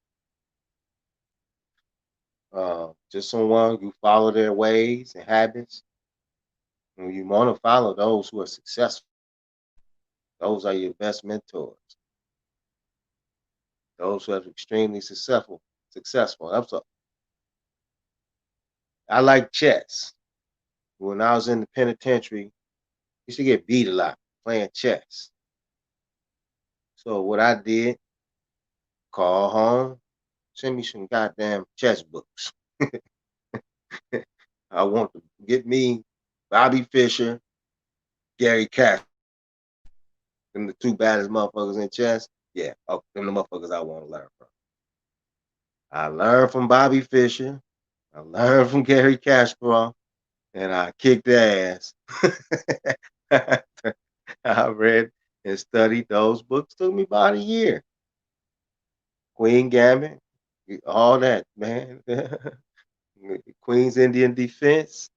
just someone you follow their ways and habits. And you want to follow those who are successful. Those are your best mentors. Those who are extremely successful. Successful. I like chess. When I was in the penitentiary, I used to get beat a lot playing chess. So what I did, call home, send me some goddamn chess books. I want to get me Bobby Fischer, Gary Cash, them the two baddest motherfuckers in chess. Yeah, oh, them the motherfuckers I want to learn from. I learned from Bobby Fischer. I learned from Gary Kasparov, and I kicked their ass. I read and studied those books. Took me about a year. Queen Gambit, all that, man. Queen's Indian Defense.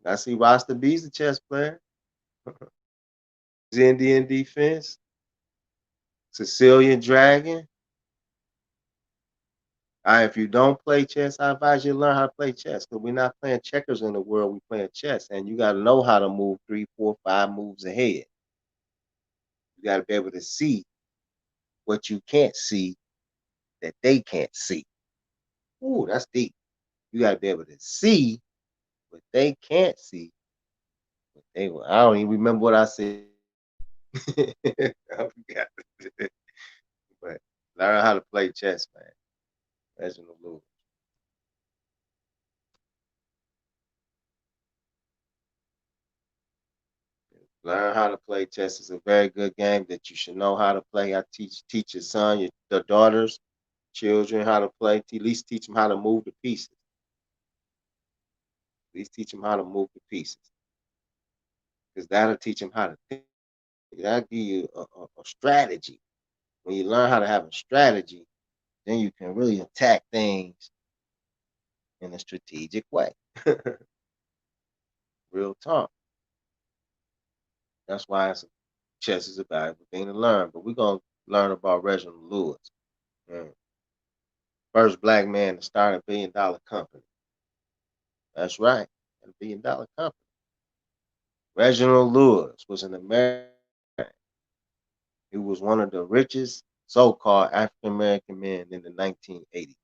I see Rasta B's a chess player. Indian Defense. Sicilian Dragon. If you don't play chess, I advise you to learn how to play chess because we're not playing checkers in the world. We're playing chess, and you got to know how to move 3, 4, 5 moves ahead. You got to be able to see what you can't see that they can't see. Ooh, that's deep. You got to be able to see what they can't see. I don't even remember what I said. I forgot. But learn how to play chess, man. Reginald Lewis. Learn how to play chess. It's a very good game that you should know how to play. I teach your son, your daughters, children how to play. At least teach them how to move the pieces. At least teach them how to move the pieces. Because that'll teach them how to think. That'll give you a strategy. When you learn how to have a strategy, then you can really attack things in a strategic way. Real talk. That's why chess is a valuable thing to learn. But we're going to learn about Reginald Lewis. First black man to start $1 billion company. That's right, $1 billion company. Reginald Lewis was an American. He was one of the richest so-called African American men in the 1980s,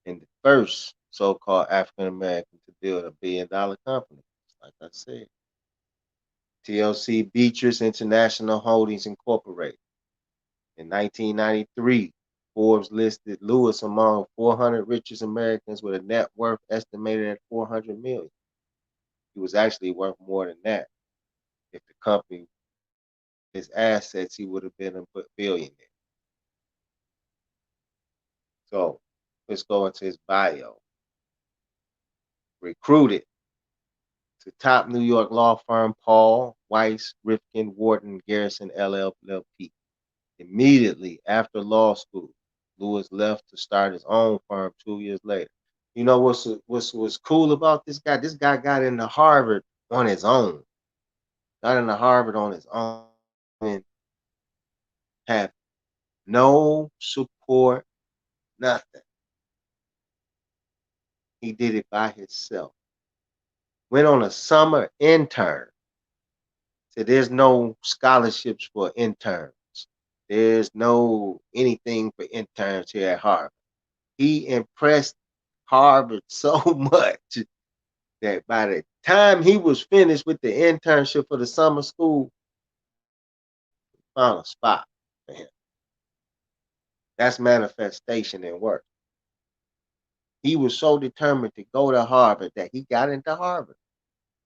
and the first so-called African American to build $1 billion company. Like I said, TLC Beatrice International Holdings Incorporated. In 1993, Forbes listed Lewis among 400 richest Americans with a net worth estimated at $400 million. He was actually worth more than that. If the company, his assets, he would have been a billionaire. So let's go into his bio. Recruited to top New York law firm Paul, Weiss, Rifkin, Wharton, Garrison, LLP. Immediately after law school, Lewis left to start his own firm 2 years later. You know what's cool about this guy? This guy got into Harvard on his own. Got into Harvard on his own and had no support, nothing. He did it by himself. Went on a summer intern. So there's no scholarships for interns. There's no anything for interns here at Harvard. He impressed Harvard so much that by the time he was finished with the internship for the summer school, he found a spot for him. That's manifestation and work. He was so determined to go to Harvard that he got into Harvard.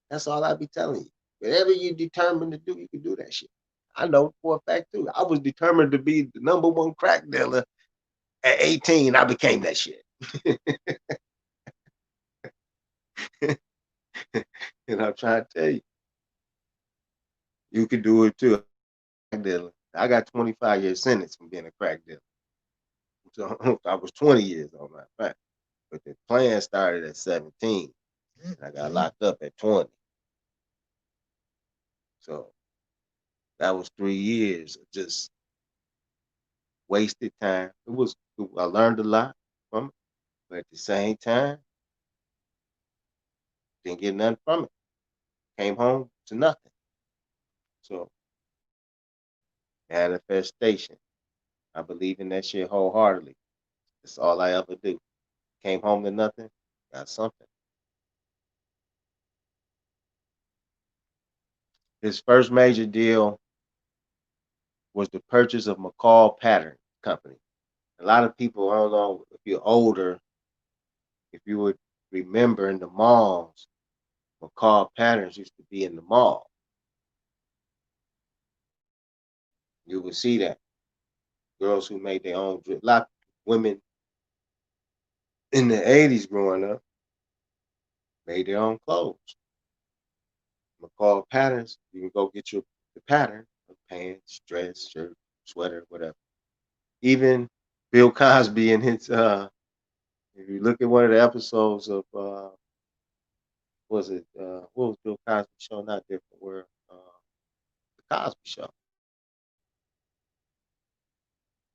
That's all I be telling you. Whatever you determined to do, you can do that shit. I know for a fact too. I was determined to be the #1 crack dealer at 18. I became that shit. And I'm trying to tell you, you can do it too. Crack dealer. I got 25-year sentence from being a crack dealer. So I was 20 years old, matter of fact. But the plan started at 17. And I got locked up at 20. So that was 3 years of just wasted time. I learned a lot from it, but at the same time, didn't get nothing from it. Came home to nothing. So manifestation. I believe in that shit wholeheartedly. That's all I ever do. Came home to nothing, got something. His first major deal was the purchase of McCall Pattern Company. A lot of people, I don't know if you're older, if you would remember in the malls, McCall Patterns used to be in the mall. You would see that. Girls who made their own dress. A lot of women in the 80s growing up made their own clothes. McCall Patterns, you can go get your the pattern of pants, dress, shirt, sweater, whatever. Even Bill Cosby in his if you look at one of the episodes of what was Bill Cosby show? Not Different World. The Cosby Show.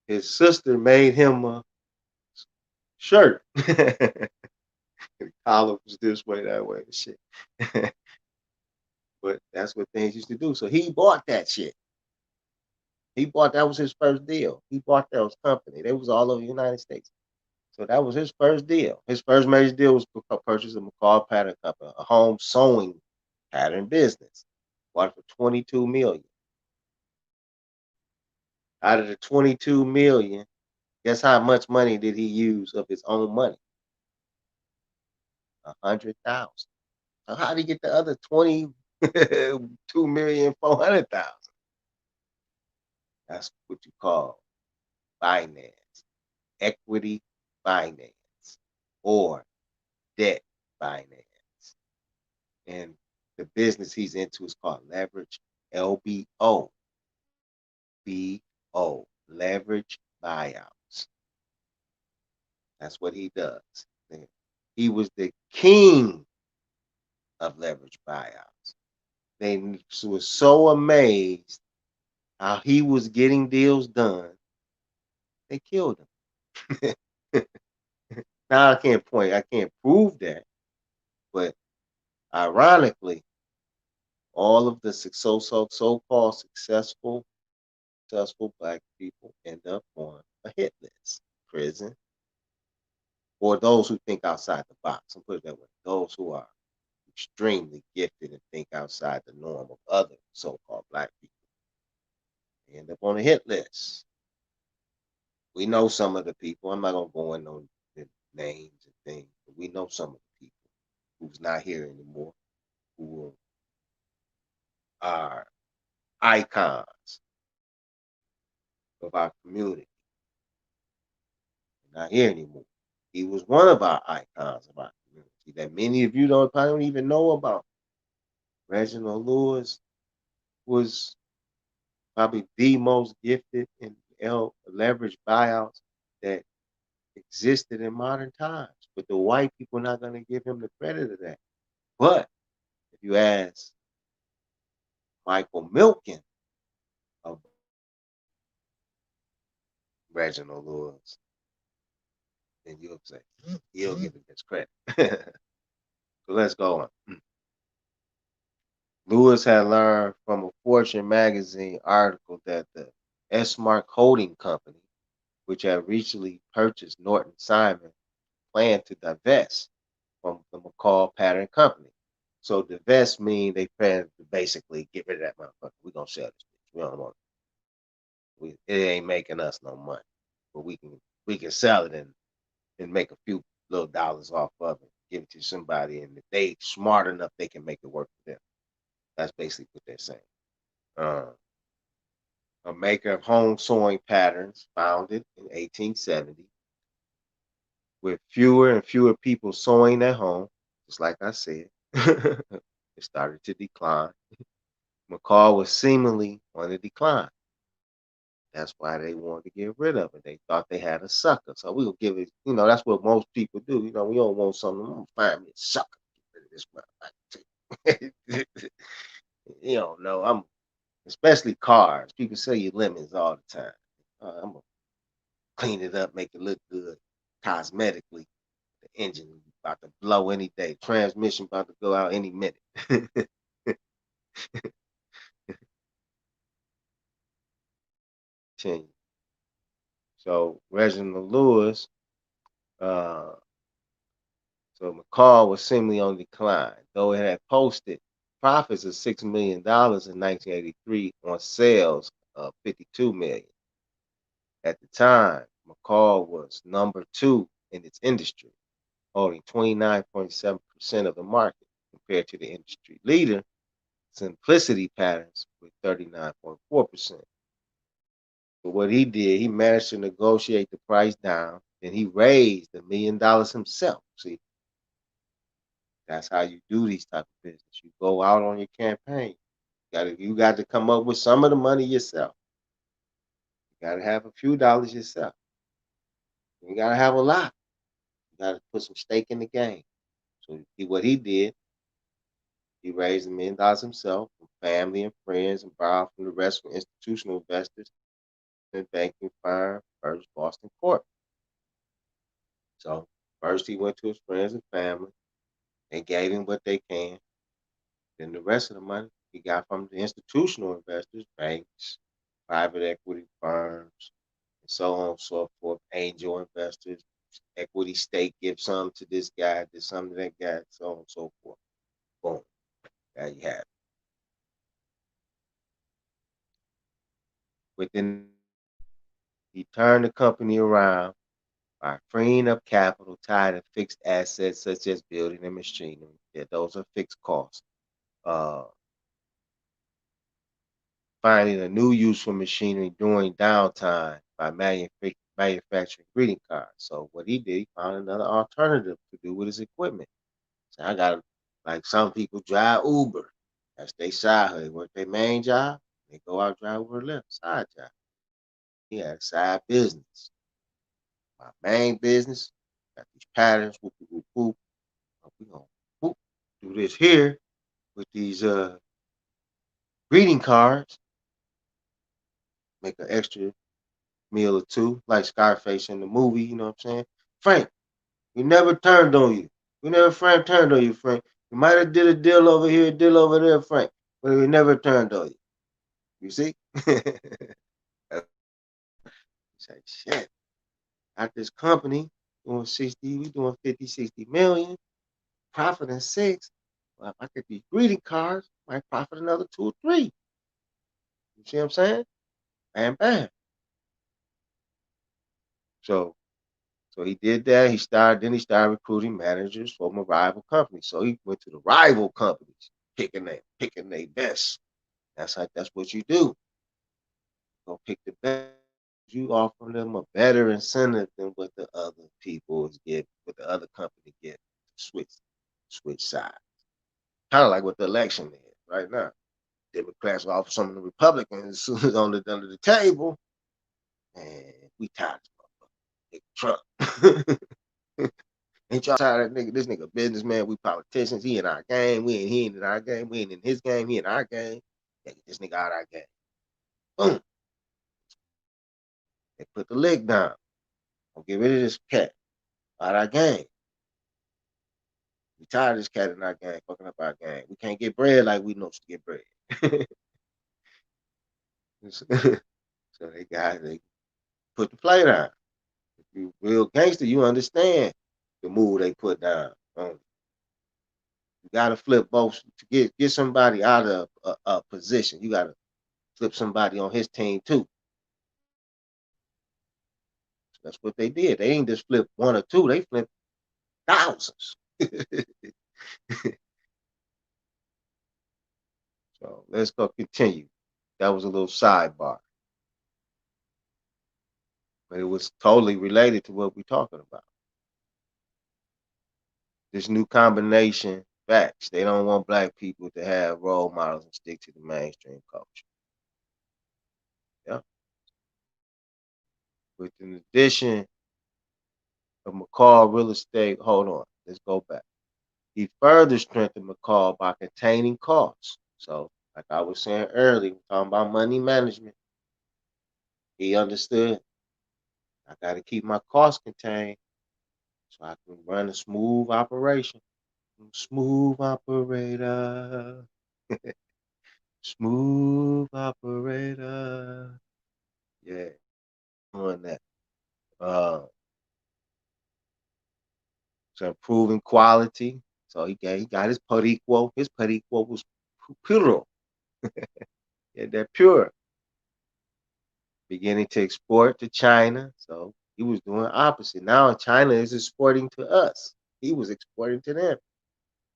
His sister made him a shirt. The collar was this way, that way, and shit. But that's what things used to do. So he bought that shit. That was his first deal. He bought those company. They was all over the United States. So that was his first deal. His first major deal was purchase of McCall Pattern Company, a home sewing pattern business. Bought it for 22 million. Out of the 22 million, guess how much money did he use of his own money? 100,000. So how did he get the other 22,400,000? That's what you call finance, equity finance, or debt finance. And the business he's into is called leverage, LBO, BO, leverage buyouts. That's what he does. He was the king of leverage buyouts. They were so amazed how he was getting deals done, they killed him. Now I can't prove that, but ironically, all of the so-called successful black people end up on a hit list, prison, or those who think outside the box. And put it that way, those who are extremely gifted and think outside the norm of other so-called black people, they end up on a hit list. We know some of the people. I'm not gonna go into on the names and things, but we know some of the people who's not here anymore, who are icons of our community. Not here anymore. He was one of our icons of our community that many of you probably don't even know about. Reginald Lewis was probably the most gifted in leverage buyouts that existed in modern times. But the white people are not going to give him the credit of that. But if you ask Michael Milken of Reginald Lewis, then you'll say he'll give him his credit. So let's go on. Lewis had learned from a Fortune magazine article that the S-Mark Holding Company, which had recently purchased Norton Simon, planned to divest from the McCall Pattern Company. So divest means they plan to basically get rid of that motherfucker. We're gonna sell this bitch. We don't want it. It ain't making us no money. But we can sell it and make a few little dollars off of it, give it to somebody, and if they smart enough, they can make it work for them. That's basically what they're saying. Uh, a maker of home sewing patterns, founded in 1870, with fewer and fewer people sewing at home. just like I said, it started to decline. McCall was seemingly on the decline. That's why they wanted to get rid of it. They thought they had a sucker. So we will give it, that's what most people do. We don't want something. I'm gonna find me a sucker. Get rid of this motherfucker. You don't know. Especially cars. People sell you lemons all the time. I'm gonna clean it up, make it look good cosmetically. The engine about to blow any day. Transmission about to go out any minute. Continue. So Reginald Lewis, uh, so McCall was seemingly on decline, though it had posted profits of $6 million in 1983 on sales of 52 million. At the time, McCall was number 2 in its industry, holding 29.7% of the market compared to the industry leader, Simplicity Patterns, with 39.4%. But what he did, he managed to negotiate the price down, and he raised $1 million himself. See, that's how you do these type of business. You go out on your campaign. You got to come up with some of the money yourself. You got to have a few dollars yourself. You got to have a lot. You got to put some stake in the game. So what he did, he raised $1 million himself from family and friends and borrowed from the rest from institutional investors and banking firm First Boston Court. So first he went to his friends and family. They gave him what they can. Then the rest of the money he got from the institutional investors, banks, private equity firms, and so on and so forth, angel investors, equity stake, give some to this guy, give some to that guy, so on and so forth. Boom. There you have it. Within, he turned the company around by freeing up capital tied to fixed assets such as building and machinery. Yeah, those are fixed costs. Uh, Finding a new use for machinery during downtime by manufacturing greeting cards. So what he did, he found another alternative to do with his equipment. So I got, like, some people drive Uber. That's their side hustle. They work their main job. They go out drive Uber left side job. He had a side business. My main business, got these patterns. Whoop, whoop, whoop, whoop. We gonna whoop, do this here with these greeting cards. Make an extra meal or two, like Scarface in the movie. You know what I'm saying? Frank, we never turned on you. We never turned on you, Frank. You might have did a deal over here, a deal over there, Frank, but we never turned on you. You see? Say, shit. At this company, doing 60, we doing 50, 60 million, profiting 6. Well, if I get these greeting cards, I might profit another 2 or 3. You see what I'm saying? Bam, bam. So he did that. He started recruiting managers from a rival company. So he went to the rival companies, picking their best. That's what you do. Go pick the best. You offer them a better incentive than what the other people is getting, what the other company get. Switch sides. Kind of like what the election is right now. Democrats offer some of the Republicans as soon as under the table. And we tired of Trump. Ain't y'all tired of that nigga? This nigga businessman. We politicians. He in our game. He ain't in our game. We ain't in his game. He in our game. Get this nigga out of our game. Boom. They put the leg down. Don't get rid of this cat out of our game. We tired of this cat in our game, fucking up our game. We can't get bread like we know to get bread. So they put the play down. If you real gangster, you understand the move they put down. You gotta flip both to get somebody out of a position. You gotta flip somebody on his team too. So that's what they did. They ain't just flip 1 or 2. They flipped thousands. So let's go continue. That was a little sidebar, but it was totally related to what we're talking about. This new combination facts. They don't want black people to have role models and stick to the mainstream culture. Yeah. With an addition of McCall real estate, hold on, let's go back. He further strengthened McCall by containing costs. So, like I was saying earlier, talking about money management, he understood I got to keep my costs contained so I can run a smooth operation. Smooth operator. Smooth operator. Yeah, doing that. Uh, so improving quality. So he got his periquo. His periquo was pure. Yeah, that pure. Beginning to export to China. So he was doing opposite. Now China is exporting to us. He was exporting to them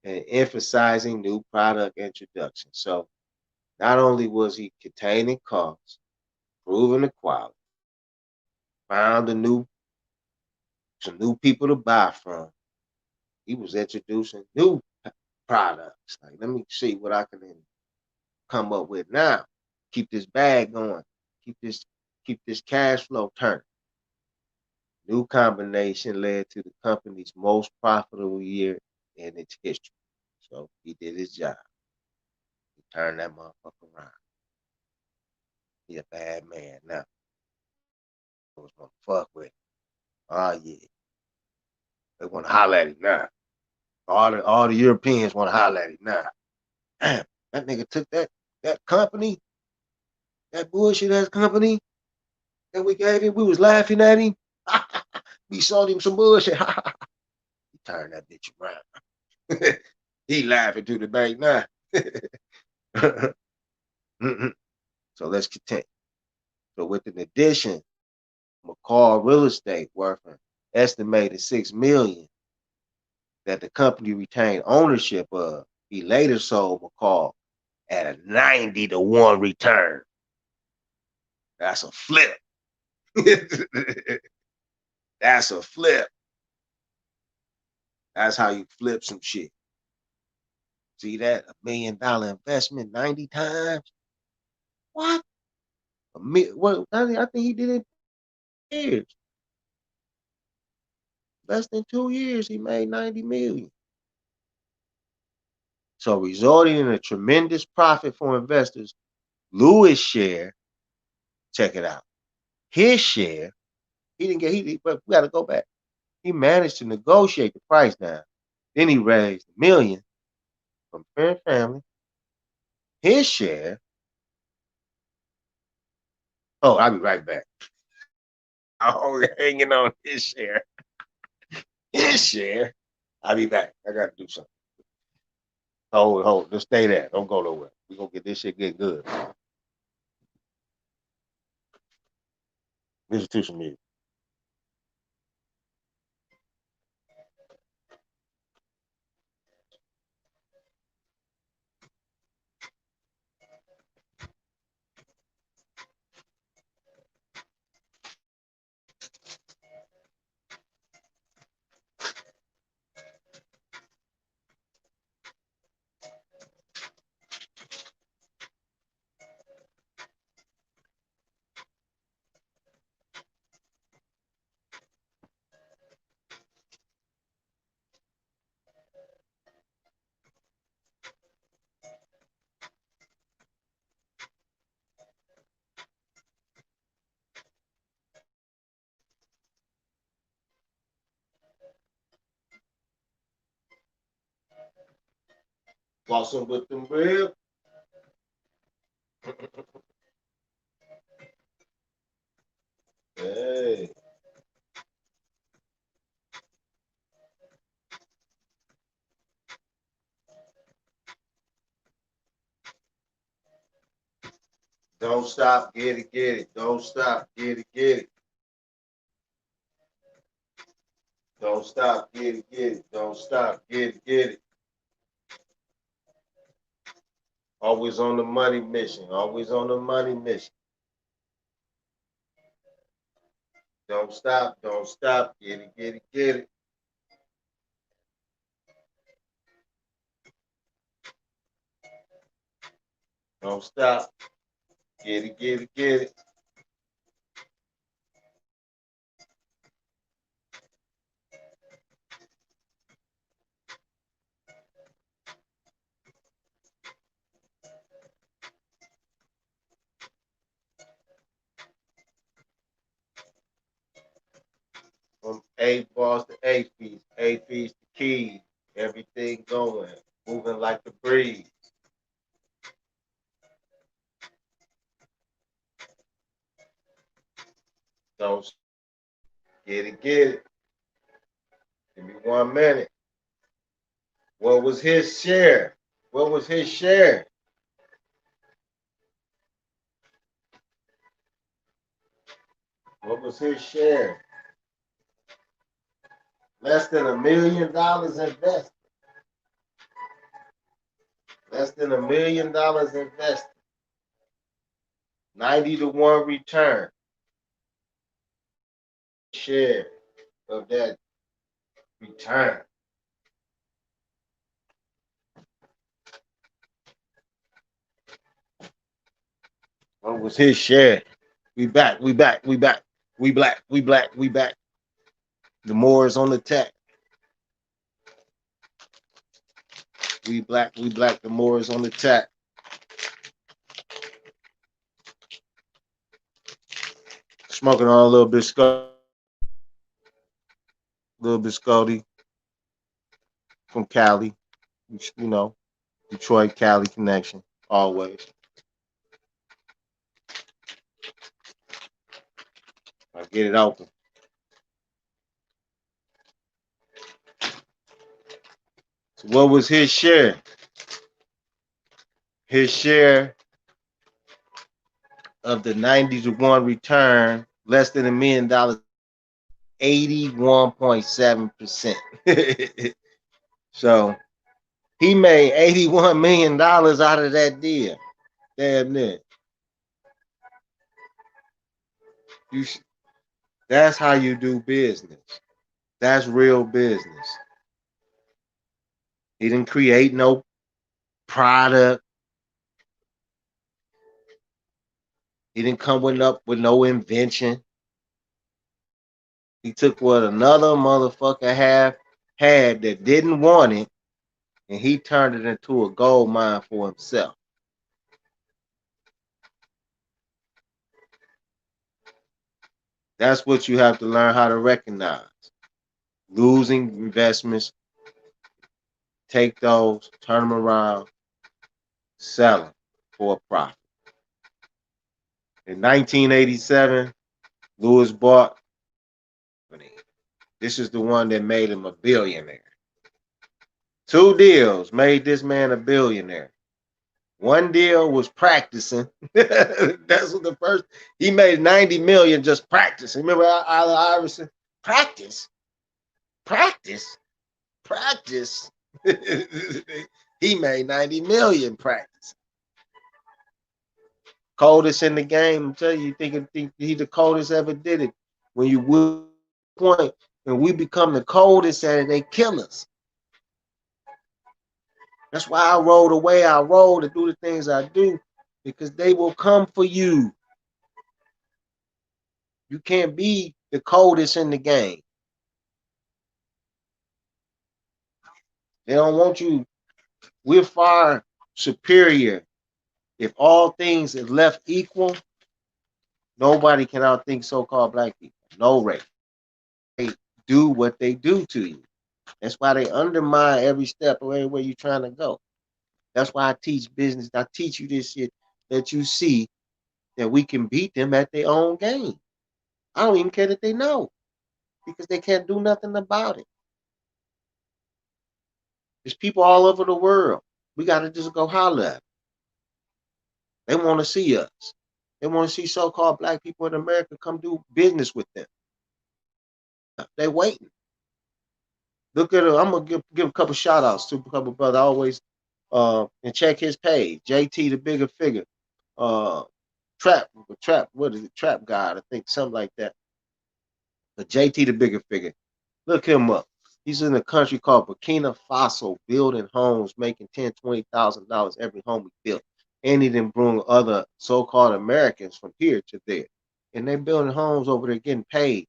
and emphasizing new product introduction. So not only was he containing costs, improving the quality, found some new people to buy from. He was introducing new products. Like, let me see what I can come up with now. Keep this bag going. Keep this keep this cash flow turning. New combination led to the company's most profitable year in its history. So he did his job. He turned that motherfucker around. He a bad man now. I was gonna fuck with him. Oh yeah. They wanna holler at him now. All the Europeans wanna holler at him now. Damn, that nigga took that company, that bullshit ass company that we gave him. We was laughing at him. We sold him some bullshit. He turned that bitch around. He laughing to the bank now. So let's continue. So with an addition, McCall Real Estate worth an estimated $6 million that the company retained ownership of, he later sold McCall at a 90-to-1 return. That's a flip. That's a flip. That's how you flip some shit. See that? $1 million investment 90 times? What? What? I think he did it in years. Less than 2 years, he made 90 million. So resulting in a tremendous profit for investors, Lewis' share, check it out. His share, he didn't get, but we got to go back. He managed to negotiate the price down. Then he raised $1 million from friend family. His share, oh, I'll be right back. Oh, hanging on his share. His share. I'll be back. I got to do something. Hold. Just stay there. Don't go nowhere. We're going to get this shit get good. Institution music. Flossing with them ribs. Hey. Don't stop, get it. Don't stop, get it. Don't stop, get it. Don't stop, get it. Always on the money mission. Always on the money mission. Don't stop, get it. Don't stop. Get it, get it, get it. From A bars to A fees to keys. Everything going, moving like the breeze. Don't get it, get it. Give me 1 minute. What was his share? What was his share? What was his share? Less than $1 million invested. Less than $1 million invested. 90-to-1 return. Share of that return. What was his share? We back, we back, we back. We black, we black, we back. The Moors on the tech. We black, the Moors on the tech. Smoking on a little biscotti from Cali. You know, Detroit, Cali connection, always. I get it open. So what was his share? His share of the 90-to-1 return, less than $1 million, 81.7%. So he made $81 million out of that deal. Damn near. That's how you do business. That's real business. He didn't create no product. He didn't come up with no invention. He took what another motherfucker had that didn't want it, and he turned it into a gold mine for himself. That's what you have to learn how to recognize. Losing investments, take those, turn them around, sell them for a profit. In 1987, Lewis bought. This is the one that made him a billionaire. 2 deals made this man a billionaire. One deal was practicing. That's what the first. He made 90 million just practicing. Remember Allen Iverson? Practice. He made 90 million practicing. Coldest in the game. I'm telling you, think he the coldest ever did it. When you will point and we become the coldest at it, they kill us. That's why I roll the way I roll to do the things I do, because they will come for you. You can't be the coldest in the game. They don't want you. We're far superior. If all things are left equal, nobody can outthink so-called black people. No race. They do what they do to you. That's why they undermine every step of everywhere you're trying to go. That's why I teach business. I teach you this shit that you see that we can beat them at their own game. I don't even care that they know, because they can't do nothing about it. There's people all over the world. We got to just go holler at them. They want to see us. They want to see so-called black people in America come do business with them. They waiting. Look at it. I'm gonna give a couple shout outs to a couple brothers. I always and check his page. JT the bigger figure. Trap, what is it? Trap God, I think, something like that. But JT the bigger figure. Look him up. He's in a country called Burkina Faso, building homes, making $10,000 to $20,000 every home he built. and he didn't bring other so-called Americans from here to there. And they building homes over there getting paid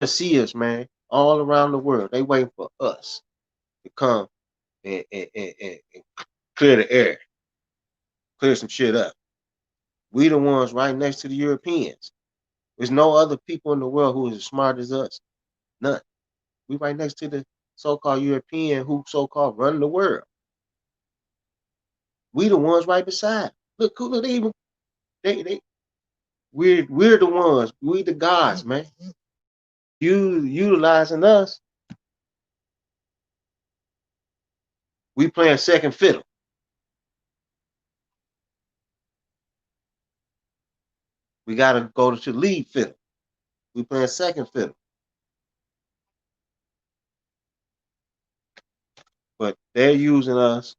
to see us, man, all around the world. They waiting for us to come and clear the air, clear some shit up. We the ones right next to the Europeans. There's no other people in the world who is as smart as us. None. We right next to the so-called European who so-called run the world. We the ones right beside. Look, look, they even they we're the ones. We the gods, man. You utilizing us. We playing second fiddle. We gotta go to lead fiddle. We playing second fiddle. But they're using us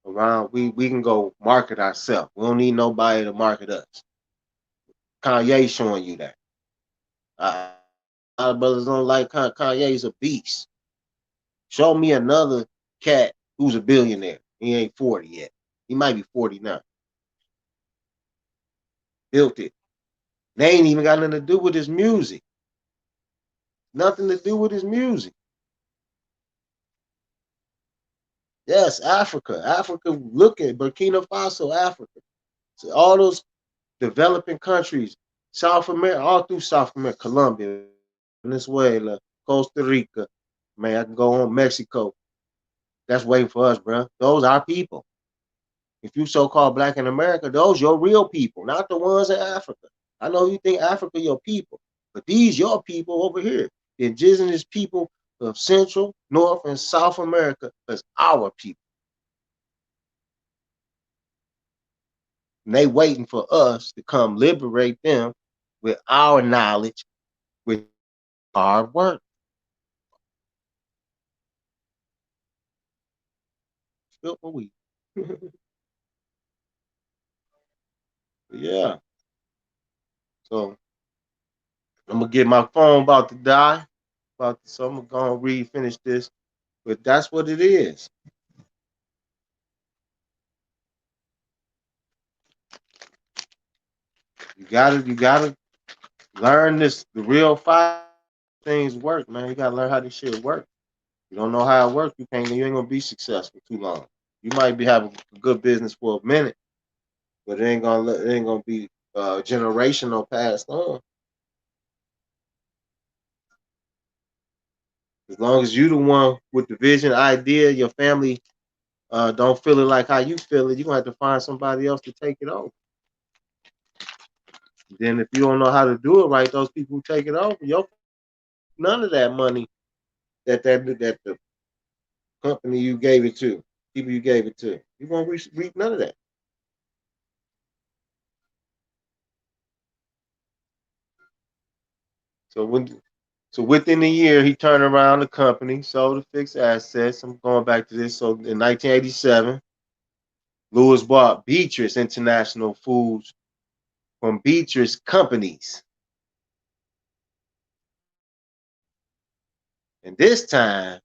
around. We can go market ourselves. We don't need nobody to market us. Kanye showing you that. A lot of brothers don't like Kanye's a beast. Show me another cat who's a billionaire. He ain't 40 yet. He might be 40 now. Built it. They ain't even got nothing to do with his music. Nothing to do with his music. Yes, Africa. Africa, look at Burkina Faso, Africa. So all those developing countries, South America, all through South America, Colombia, Venezuela, Costa Rica, man, I can go on Mexico. That's waiting for us, bro. Those are people. If you so-called black in America, those your real people, not the ones in Africa. I know you think Africa your people, but these your people over here. The indigenous people of Central, North, and South America is our people. And they waiting for us to come liberate them with our knowledge, with hard work. Still for we. Yeah. So I'm gonna get my phone about to die. So I'm gonna finish this. But that's what it is. You gotta learn the real five things work, man. You gotta learn how this shit work. You don't know how it works, you ain't gonna be successful too long. You might be having a good business for a minute, but it ain't gonna be generational passed on. As long as you the one with the vision, idea, your family don't feel it like how you feel it, you're gonna have to find somebody else to take it over. Then if you don't know how to do it right, those people who take it over, none of that money that the company you gave it to, people you gave it to, you won't reap none of that. So within a year, he turned around the company, sold the fixed assets. I'm going back to this. So in 1987, Lewis bought Beatrice International Foods from Beatrice Companies. And this time,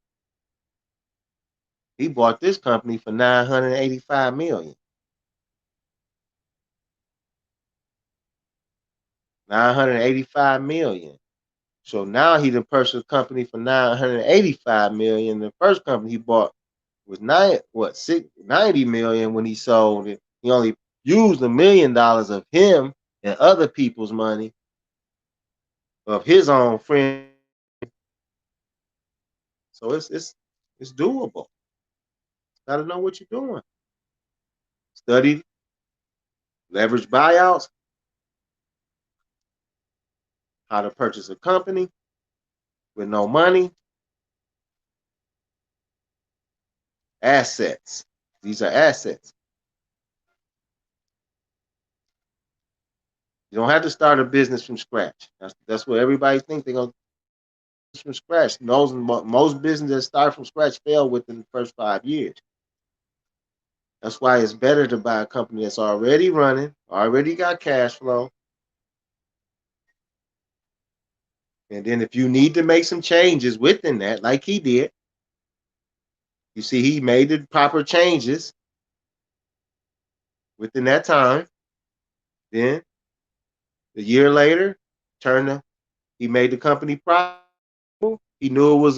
he bought this company for $985 million. 985 million. So now he done purchased a company for 985 million. The first company he bought was 90 million when he sold it. He only used $1 million of him and other people's money of his own friend. So it's doable. Gotta know what you're doing. Study leverage buyouts, how to purchase a company with no money, assets. These are assets. You don't have to start a business from scratch. That's what everybody thinks they're gonna do from scratch. Most businesses that start from scratch fail within the first 5 years. That's why it's better to buy a company that's already running, already got cash flow. And then if you need to make some changes within that, like he did, you see he made the proper changes. Within that time, then a year later, he made the company profitable. He knew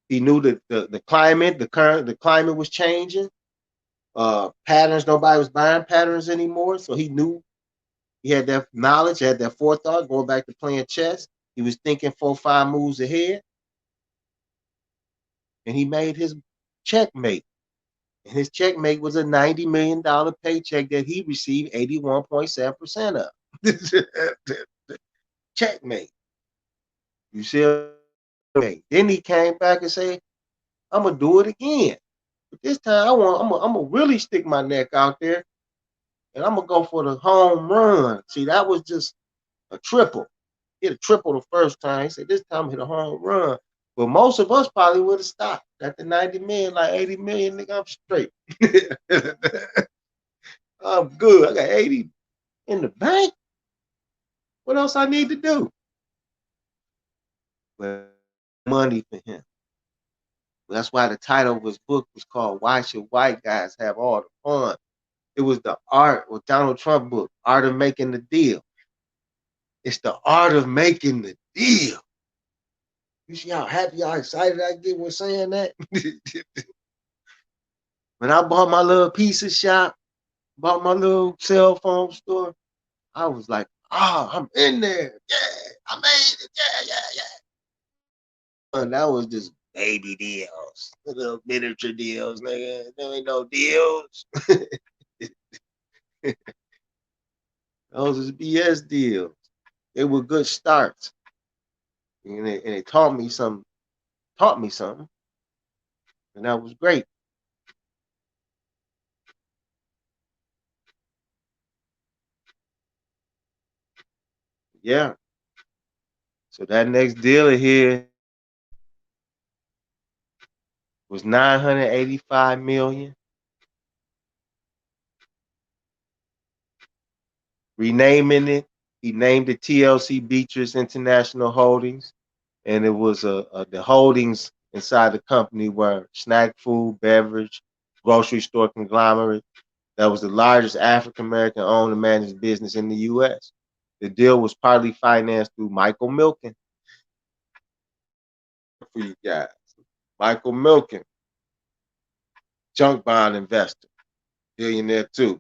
that the climate, the climate was changing. Patterns, nobody was buying patterns anymore. So he knew, he had that knowledge, had that forethought, going back to playing chess. He was thinking 4, 5 moves ahead, and he made his checkmate. And his checkmate was a $90 million paycheck that he received 81.7% of. Checkmate. You see, then he came back and said, "I'm gonna do it again, but this time I'm gonna really stick my neck out there, and I'm gonna go for the home run." See, that was just a triple. He hit a triple the first time. He said, "This time I'm hit a home run." But most of us probably would have stopped at the 90 million, like 80 million, nigga, I'm straight. I'm good. I got 80 in the bank. What else I need to do? But money for him. That's why the title of his book was called "Why Should White Guys Have All the Fun?" It was the art, or Donald Trump book, Art of Making the Deal. It's the art of making the deal. You see how happy, how excited I get when saying that? When I bought my little pizza shop, bought my little cell phone store, I was like, I'm in there. Yeah, I made it. Yeah. And that was just baby deals, little miniature deals, nigga. There ain't no deals. Those was BS deals. They were good starts. And it taught me something, and that was great. Yeah. So that next deal here was 985 million. Renaming it, he named it TLC Beatrice International Holdings, and it was the holdings inside the company were snack food, beverage, grocery store conglomerate. That was the largest African American owned and managed business in the U.S. The deal was partly financed through Michael Milken. For you guys, Michael Milken, junk bond investor, billionaire too.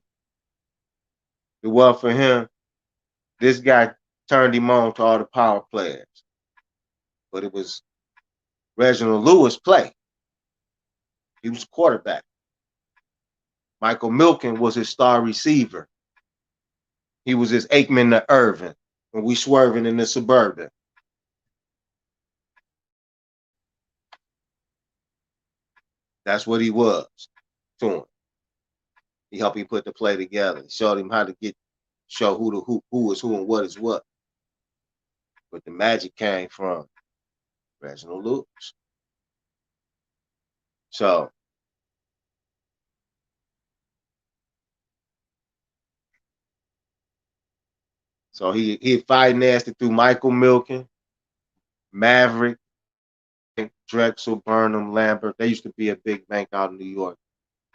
The wealth for him, this guy turned him on to all the power players, but it was Reginald Lewis play. He was quarterback. Michael Milken was his star receiver. He was his Aikman to Irvin when we swerving in the Suburban. That's what he was to him. He helped him put the play together. He showed him how to show who is who and what is what. But the magic came from Reginald Lewis. So he financed it through Michael Milken, Maverick, Drexel, Burnham, Lambert. They used to be a big bank out in New York.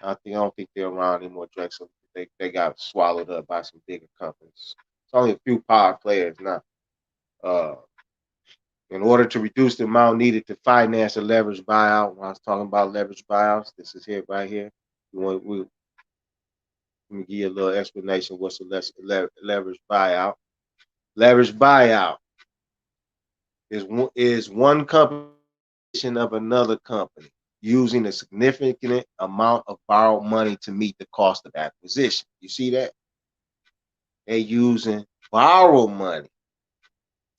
I don't think they're around anymore, Drexel. They got swallowed up by some bigger companies. It's only a few power players now. Uh, in order to reduce the amount needed to finance a leverage buyout, when I was talking about leverage buyouts, this is here right here. Let me give you a little explanation. What's a leverage buyout? Leverage buyout is one company of another company using a significant amount of borrowed money to meet the cost of acquisition. You see that? They're using borrowed money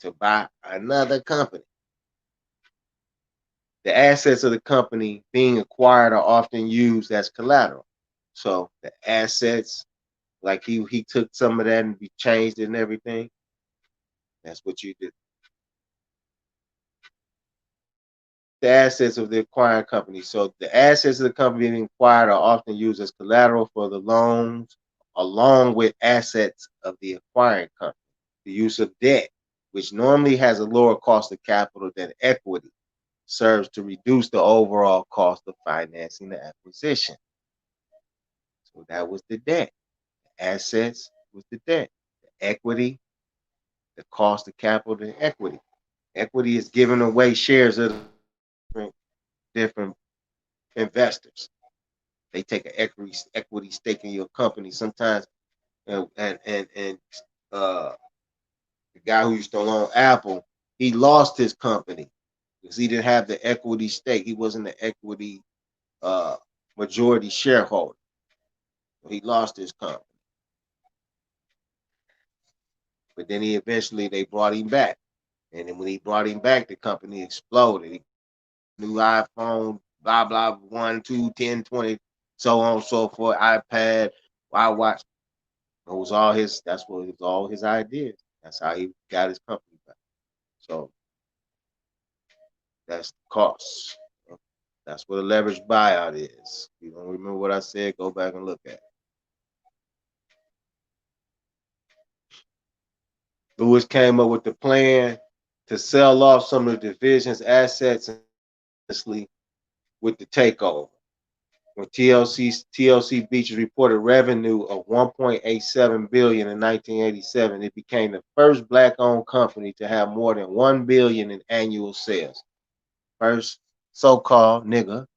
to buy another company. The assets of the company being acquired are often used as collateral. So the assets, like he took some of that and we changed it and everything. That's what you do. The assets of the acquiring company. So the assets of the company being acquired are often used as collateral for the loans, along with assets of the acquiring company. The use of debt, which normally has a lower cost of capital than equity, serves to reduce the overall cost of financing the acquisition. So that was the debt. assets with the debt, the equity, the cost of capital, and equity. Equity is giving away shares of different investors. They take an equity stake in your company sometimes, and uh, the guy who used to own Apple, he lost his company because he didn't have the equity stake. He wasn't the equity uh, majority shareholder. He lost his company, but then he eventually they brought him back, and then when he brought him back, the company exploded. New iPhone, blah blah, 1, 2, 10, 20, so on and so forth. iPad, iWatch. It was all his. That's what it was all his ideas. That's how he got his company back. So that's the cost. That's what a leveraged buyout is. If you don't remember what I said, go back and look at it. Lewis came up with the plan to sell off some of the division's assets with the takeover. When TLC Beaches reported revenue of $1.87 billion in 1987, it became the first black-owned company to have more than $1 billion in annual sales. First so-called nigga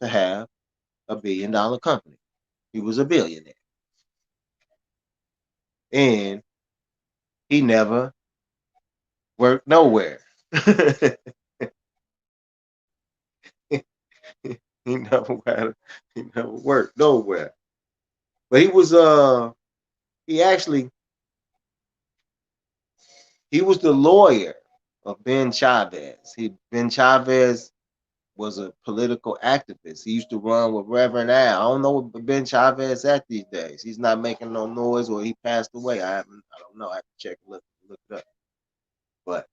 to have a billion-dollar company. He was a billionaire. And he never worked nowhere. he never had, he never worked nowhere. But he was the lawyer of Ben Chavez. Ben Chavez was a political activist. He used to run with Reverend Al. I don't know what Ben Chavez at these days. He's not making no noise, or he passed away. I don't know. I have to check and look it up. But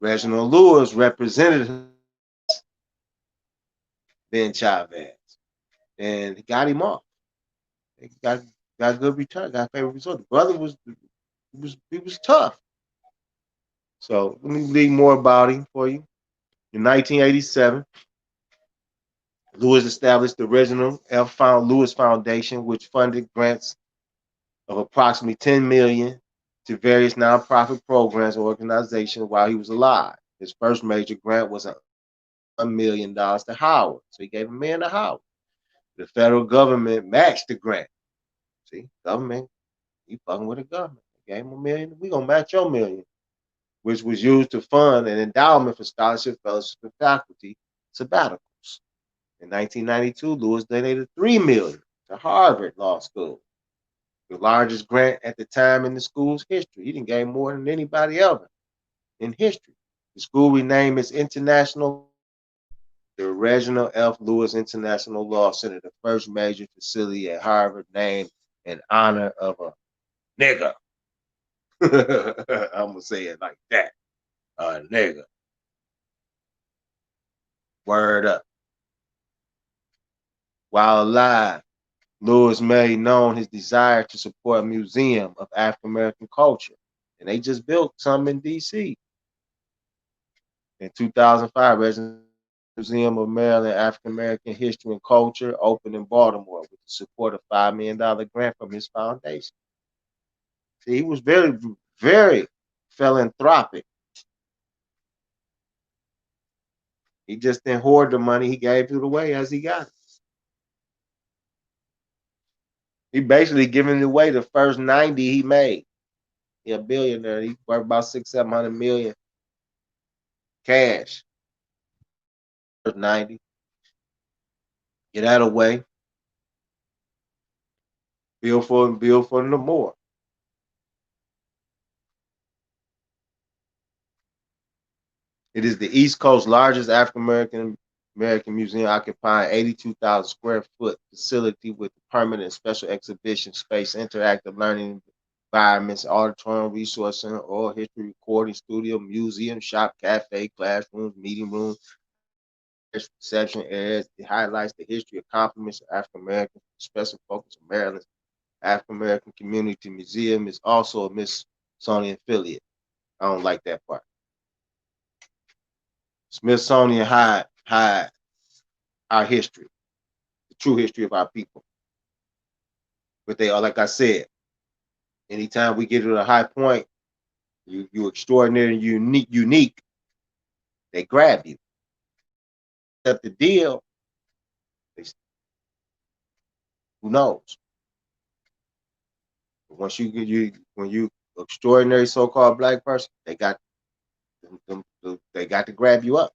Reginald Lewis represented Ben Chavez, and he got him off. He got a good return, got a favorable result. The brother was tough. So let me read more about him for you. In 1987, Lewis established the original Lewis Foundation, which funded grants of approximately $10 million to various nonprofit programs and organizations while he was alive. His first major grant was $1 million to Howard. So he gave $1 million to Howard. The federal government matched the grant. See, government, he fucking with the government. They gave him $1 million. We gonna match your $1 million, which was used to fund an endowment for scholarship, fellowship, and faculty sabbaticals. In 1992, Lewis donated $3 million to Harvard Law School, the largest grant at the time in the school's history. He didn't gain more than anybody ever in history. The school renamed its the Reginald F. Lewis International Law Center, the first major facility at Harvard named in honor of a nigga. I'm gonna say it like that, a nigga. Word up. While alive, Lewis made known his desire to support a museum of African American culture, and they just built some in D.C. In 2005, Resident Museum of Maryland African American History and Culture opened in Baltimore with the support of $5 million grant from his foundation. See, he was very, very philanthropic. He just didn't hoard the money. He gave it away as he got it. He basically giving away the first 90 he made. He a billionaire. He worth about 600-700 million cash. First 90. Get that away. Build for no more. It is the East Coast's largest African American museum, occupying 82,000 square foot facility with permanent special exhibition space, interactive learning environments, auditorium, resource center, oral history recording studio, museum, shop, cafe, classrooms, meeting rooms, reception areas. It highlights the history, accomplishments of African Americans. Special focus on Maryland's African American Community Museum is also a Smithsonian affiliate. I don't like that part. Smithsonian hide our history, the true history of our people. But they are, like I said, anytime we get to a high point, you extraordinary, unique, they grab you. Accept the deal, they, who knows? But once when you extraordinary so-called black person, they got they got to grab you up.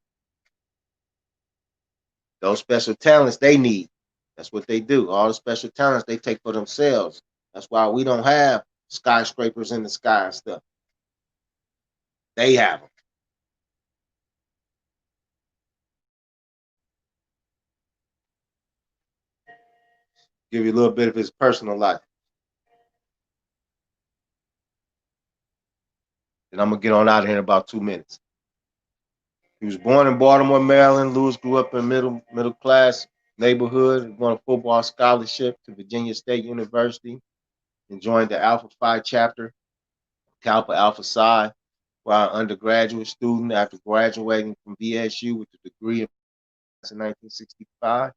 Those special talents they need. That's what they do. All the special talents they take for themselves. That's why we don't have skyscrapers in the sky and stuff. They have them. Give you a little bit of his personal life. And I'm gonna get on out of here in about 2 minutes. He was born in Baltimore, Maryland. Lewis grew up in middle class neighborhood. He won a football scholarship to Virginia State University and joined the Alpha Phi chapter, Kappa Alpha Psi, while an undergraduate student after graduating from VSU with a degree in 1965.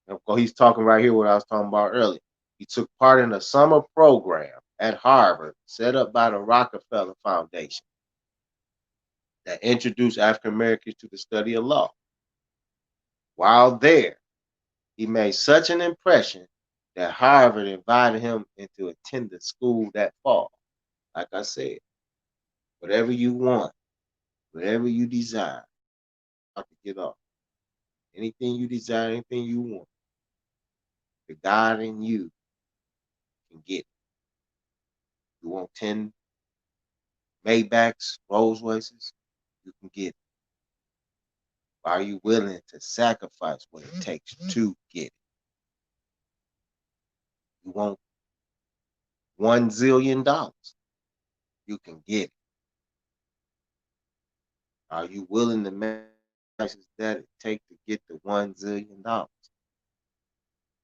And of course, he's talking right here what I was talking about earlier. He took part in a summer program at Harvard set up by the Rockefeller Foundation that introduced African Americans to the study of law. While there, he made such an impression that Harvard invited him into attend the school that fall. Like I said, whatever you want, whatever you desire, I can get off. Anything you desire, anything you want, the God in you can get it. You want 10 Maybachs, Rolls Royces, you can get it. Are you willing to sacrifice what it takes to get it? You want $1 zillion, you can get it. Are you willing to make sacrifices that it takes to get the $1 zillion?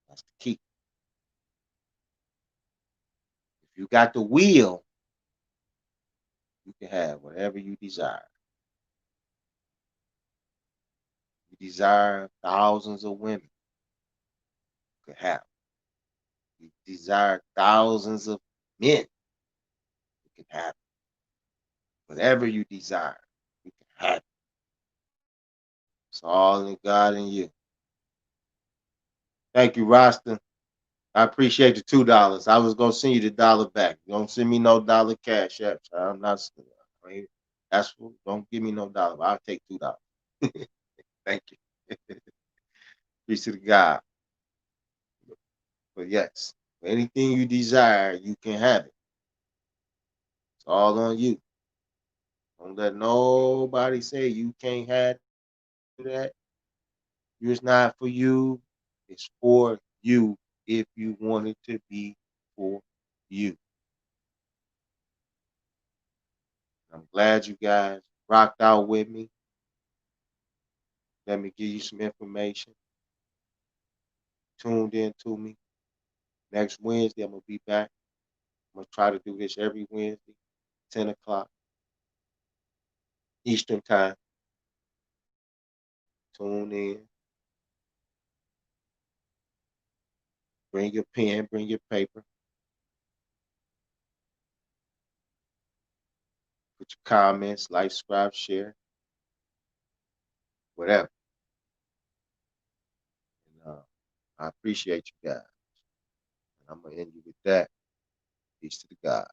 That's the key. If you got the will, you can have whatever you desire. You desire thousands of women, you can have. You desire thousands of men, you can have. Whatever you desire, you can have it. It's all in God and you. Thank you, Roston. I appreciate the $2. I was gonna send you the dollar back. Don't send me no dollar cash app. I'm not. I mean, that's what, don't give me no dollar. I'll take $2. Thank you. Peace to the God. But yes, anything you desire, you can have it. It's all on you. Don't let nobody say you can't have that. It's not for you. It's for you if you want it to be for you. I'm glad you guys rocked out with me. Let me give you some information. Tuned in to me. Next Wednesday, I'm going to be back. I'm going to try to do this every Wednesday, 10 o'clock Eastern Time. Tune in. Bring your pen, bring your paper. Put your comments, like, subscribe, share, whatever. And, I appreciate you guys. And I'm going to end you with that. Peace to the God.